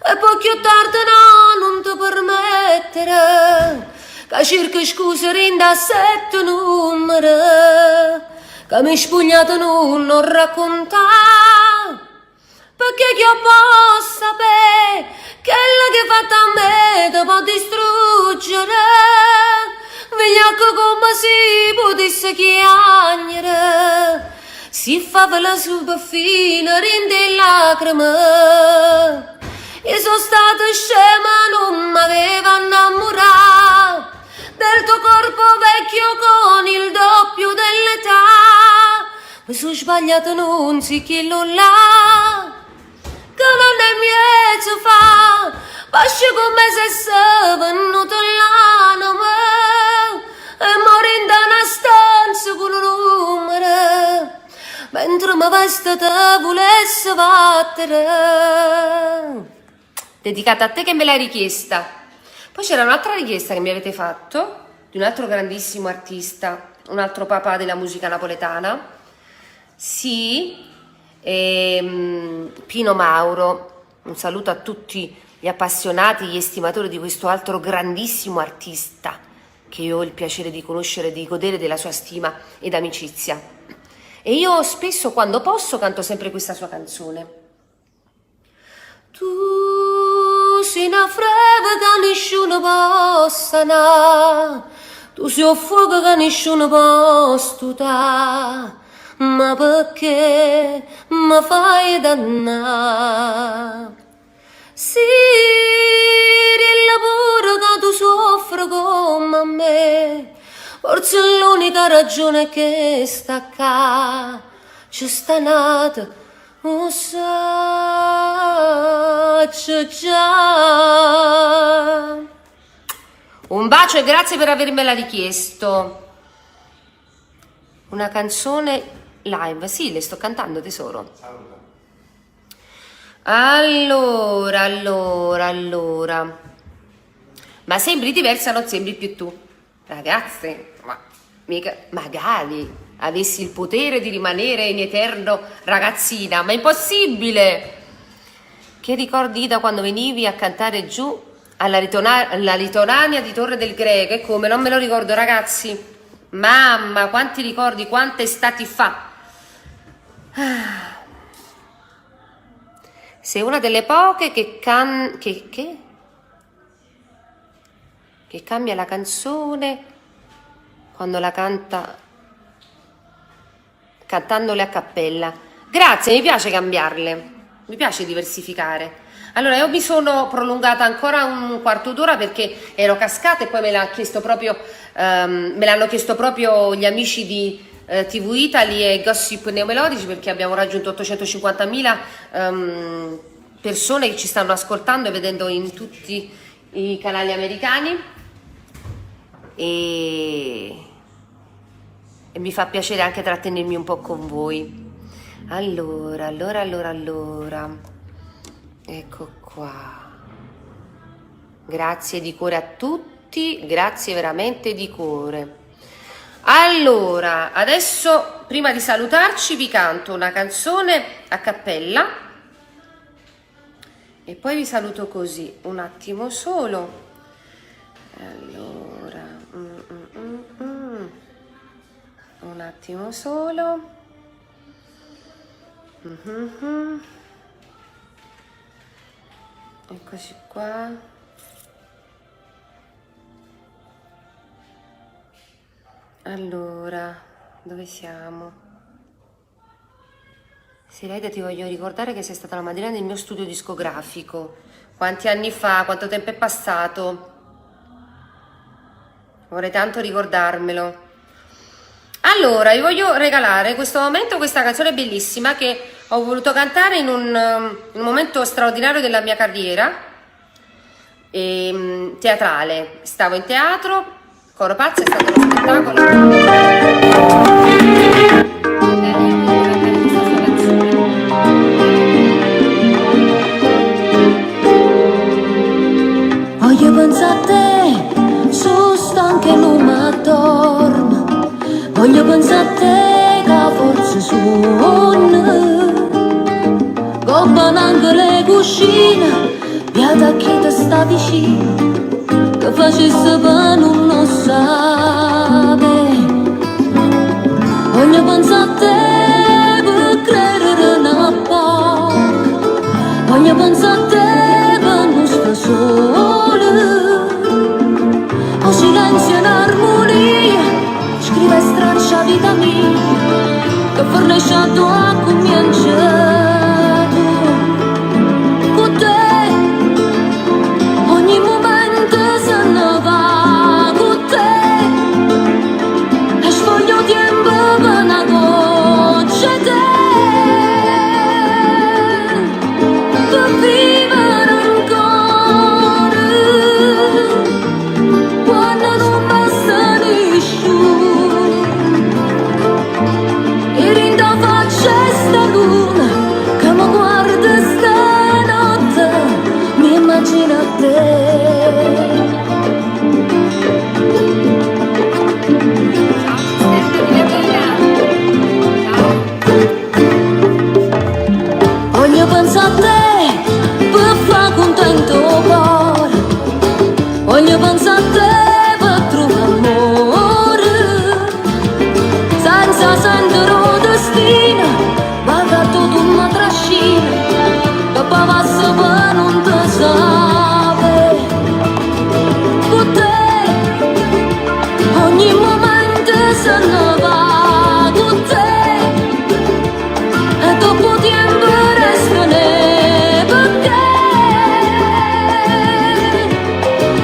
e poi più tardi no, non ti permettere, che cerco scuse rinda sette numeri, che mi spugnato non raccontare, perché io posso sapere che quello che fatto a me ti può distruggere, vigliacco come si potesse chiagnere, si fa per la super fine, rinde lacrime. Io sono stata scema, non m'aveva innamorato del tuo corpo vecchio con il doppio dell'età. Mi sono sbagliato, non si chiedo là, che non è mezzo fa, pasci come se sei venuto l'anima e mori in una stanza con un numero, mentre mi veste te volesse battere. Dedicata a te che me l'hai richiesta. Poi c'era un'altra richiesta che mi avete fatto di un altro grandissimo artista, un altro papà della musica napoletana. Sì, Pino Mauro. Un saluto a tutti gli appassionati, gli estimatori di questo altro grandissimo artista che io ho il piacere di conoscere e di godere della sua stima ed amicizia. E io spesso, quando posso, canto sempre questa sua canzone. Tu sei una freve che nessuno possa na, tu sei un fuoco che nessuno possa ta, ma perché mi fai dannare? Sì, dilla pure che tu soffri come me, forse è l'unica ragione che sta qua, ci sta nata. Oh, saccio già. Un bacio e grazie per avermela richiesto. Una canzone live, sì, le sto cantando, tesoro. Allora. Ma sembri diversa, non sembri più tu. Ragazze, ma mica, magari avessi il potere di rimanere in eterno ragazzina, ma è impossibile! Che ricordi da quando venivi a cantare giù alla litonania di Torre del Greco? E come, non me lo ricordo, ragazzi. Mamma, quanti ricordi, quante estati fa. Sei una delle poche che cambia la canzone quando la canta cantandole a cappella. Grazie, mi piace cambiarle, mi piace diversificare. Allora, io mi sono prolungata ancora un quarto d'ora perché ero cascata e poi me l'hanno chiesto proprio gli amici di TV Italy e Gossip Neomelodici, perché abbiamo raggiunto 850.000 persone che ci stanno ascoltando e vedendo in tutti i canali americani e mi fa piacere anche trattenermi un po' con voi. Allora, ecco qua. Grazie di cuore a tutti, grazie veramente di cuore. Allora, adesso prima di salutarci vi canto una canzone a cappella e poi vi saluto così, un attimo solo. Allora, un attimo solo. Eccoci qua. Allora, dove siamo? Sireide, ti voglio ricordare che sei stata la madrina del mio studio discografico. Quanti anni fa, quanto tempo è passato? Vorrei tanto ricordarmelo. Allora, vi voglio regalare questo momento, questa canzone bellissima che ho voluto cantare in un momento straordinario della mia carriera teatrale. Stavo in teatro, Coro Pazzo, è stato uno spettacolo. Voglio pensare a te, sono stanca e non mi addormo. Voglio pensare a te che forse suona, coppano anche le cuscine, piata a chi ti sta vicino, che facesse per non sapere. Voglio pensare a te per credere un po', voglio pensare a te per non stare sola, o silenzio in armonia, scrive e straccia vita mia, che forne lasciato a cominciato con te, ogni momento se ne va con te, e sfoglio tempo per una goccia te, per vivere ancora quando non basta nessuno. E rinda faccia sta luna che mi guarda stanotte, mi immagino te. Voglio pensare a te per far contento il cuore, voglio pensare a te per trovare amore, senza sentire il destino, ma che tutto mi trascina, che poi passa per non te sapere. Con te ogni momento se ne va con te, e dopo tempo resta ne perché,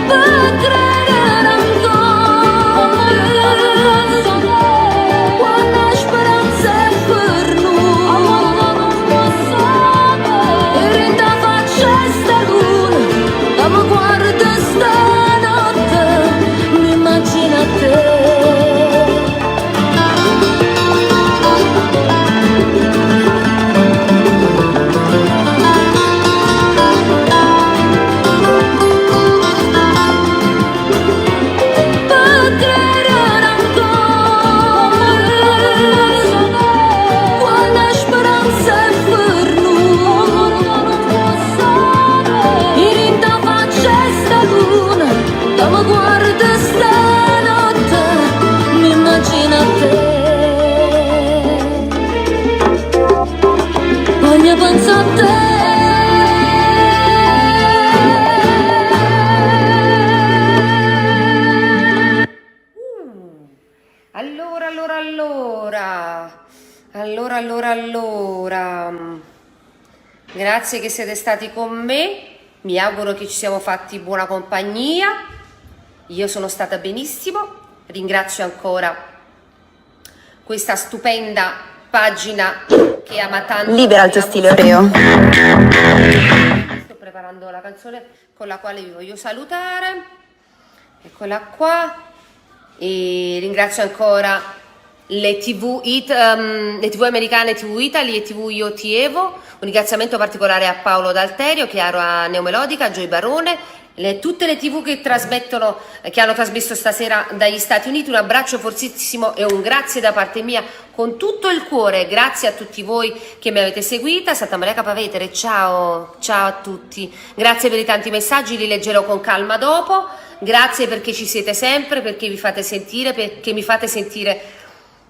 per credere ancora quando la speranza è per noi. E rinda faccia sta luna che mi guarda stanotte, mi immagino te. Per credere ancora quando la speranza è per noi. E rinda faccia sta luna che mi guarda stanotte, mi immagino te. Voglio pensare a te. Allora. Grazie che siete stati con me. Mi auguro che ci siamo fatti buona compagnia. Io sono stata benissimo. Ringrazio ancora questa stupenda pagina che ama tanto. Libera il tuo stile Oreo. Sto preparando la canzone con la quale vi voglio salutare. Eccola qua. E ringrazio ancora le TV americane, TV Italy e TV Io Ti Evo. Un ringraziamento particolare a Paolo D'Alterio, Chiara Neomelodica, Joy Barone, tutte le TV che trasmettono, che hanno trasmesso stasera dagli Stati Uniti. Un abbraccio fortissimo e un grazie da parte mia con tutto il cuore. Grazie a tutti voi che mi avete seguita. Santa Maria Capavetere, ciao a tutti. Grazie per i tanti messaggi, li leggerò con calma dopo. Grazie perché ci siete sempre, perché vi fate sentire, perché mi fate sentire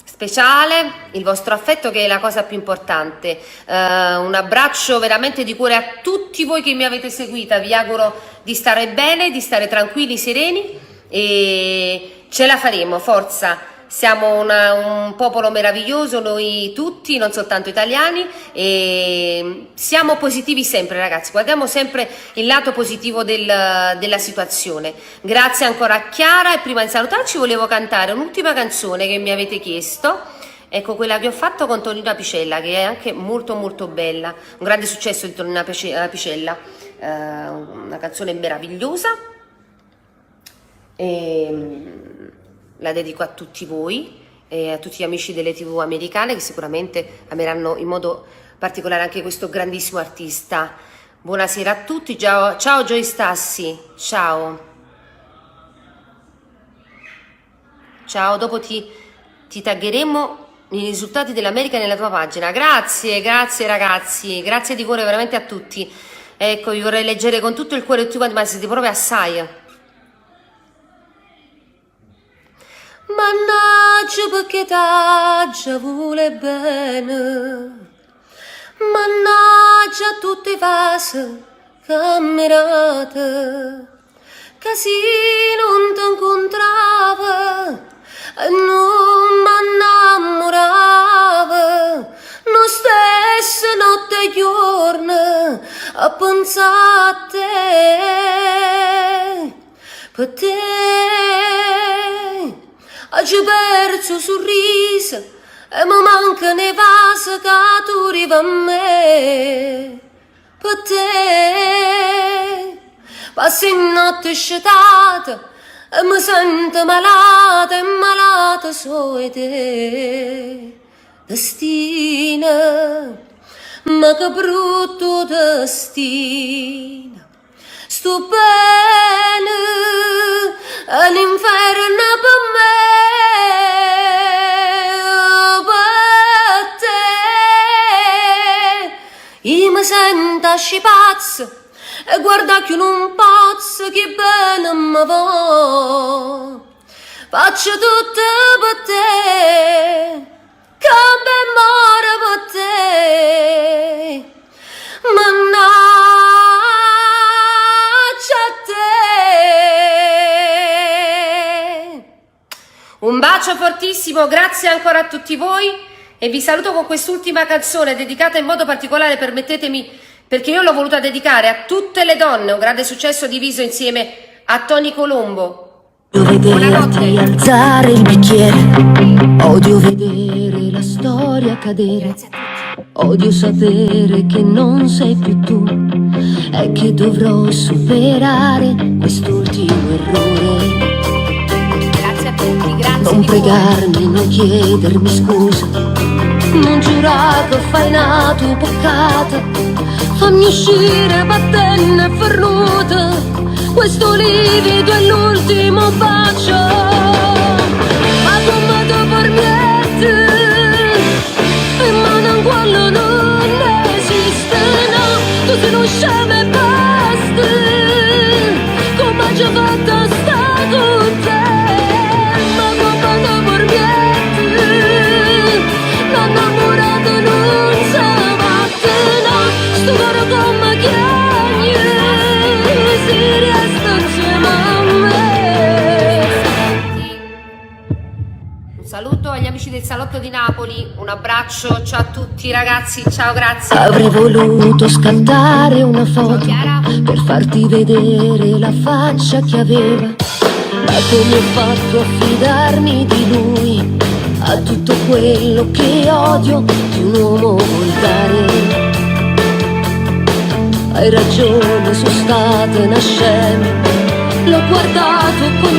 speciale, il vostro affetto che è la cosa più importante. Un abbraccio veramente di cuore a tutti voi che mi avete seguita. Vi auguro di stare bene, di stare tranquilli, sereni, e ce la faremo, forza. Siamo un popolo meraviglioso, noi tutti, non soltanto italiani, e siamo positivi sempre, ragazzi. Guardiamo sempre il lato positivo della situazione. Grazie ancora a Chiara, e prima di salutarci volevo cantare un'ultima canzone che mi avete chiesto. Ecco, quella che ho fatto con Tonino Apicella, che è anche molto molto bella. Un grande successo di Tonino Apicella, una canzone meravigliosa. La dedico a tutti voi e a tutti gli amici delle TV americane, che sicuramente ameranno in modo particolare anche questo grandissimo artista. Buonasera a tutti, ciao Joy Stassi, ciao, dopo ti taggeremo i risultati dell'America nella tua pagina. Grazie ragazzi, grazie di cuore veramente a tutti. Ecco, vi vorrei leggere con tutto il cuore tutti quanti, ma siete proprio assai. Mannaggia perché t'aggia vuole bene, mannaggia a tutte le fasi camminate, che si non ti incontrava e non m'annamorava, a pensare a te, per te, oggi perso sorriso e mi manca ne vase che tu arrivi a me, per te, passi in notte scetata e mi sento malata e malata solo te, destino, ma che brutto destino, sto bene, è l'inferno per me, per te, io mi sento asci pazzo, e guarda che non posso, che bene mi va, faccio tutto per te, cambia e muore per te, mannaggia a te. Un bacio fortissimo, grazie ancora a tutti voi e vi saluto con quest'ultima canzone dedicata in modo particolare, permettetemi, perché io l'ho voluta dedicare a tutte le donne, un grande successo diviso insieme a Tony Colombo. Odio vederti alzare il bicchiere, odio vedere la storia cadere, odio sapere che non sei più tu e che dovrò superare quest'ultimo errore. Grazie a tutti, grazie. Non pregarmi, non chiedermi scusa, non giurare che fai una tua boccata, fammi uscire battenne fornuta, questo livido è l'ultimo bacio, ma come ti permetti, e ma non quello non esiste, no, tu sei uno scemo e basta, come già fatto sta con te, ma come ti permetti, non innamorato non si batte, no, sto cuore come chiagni, si resta insieme a me. Un saluto agli amici del Salotto di Napoli, un abbraccio, ciao a tutti ragazzi, ciao, grazie. Avrei voluto scattare una foto per farti vedere la faccia che aveva, ma come ho fatto a fidarmi di lui, a tutto quello che odio di un uomo volgare. Hai ragione, sono stata una scema, l'ho guardato con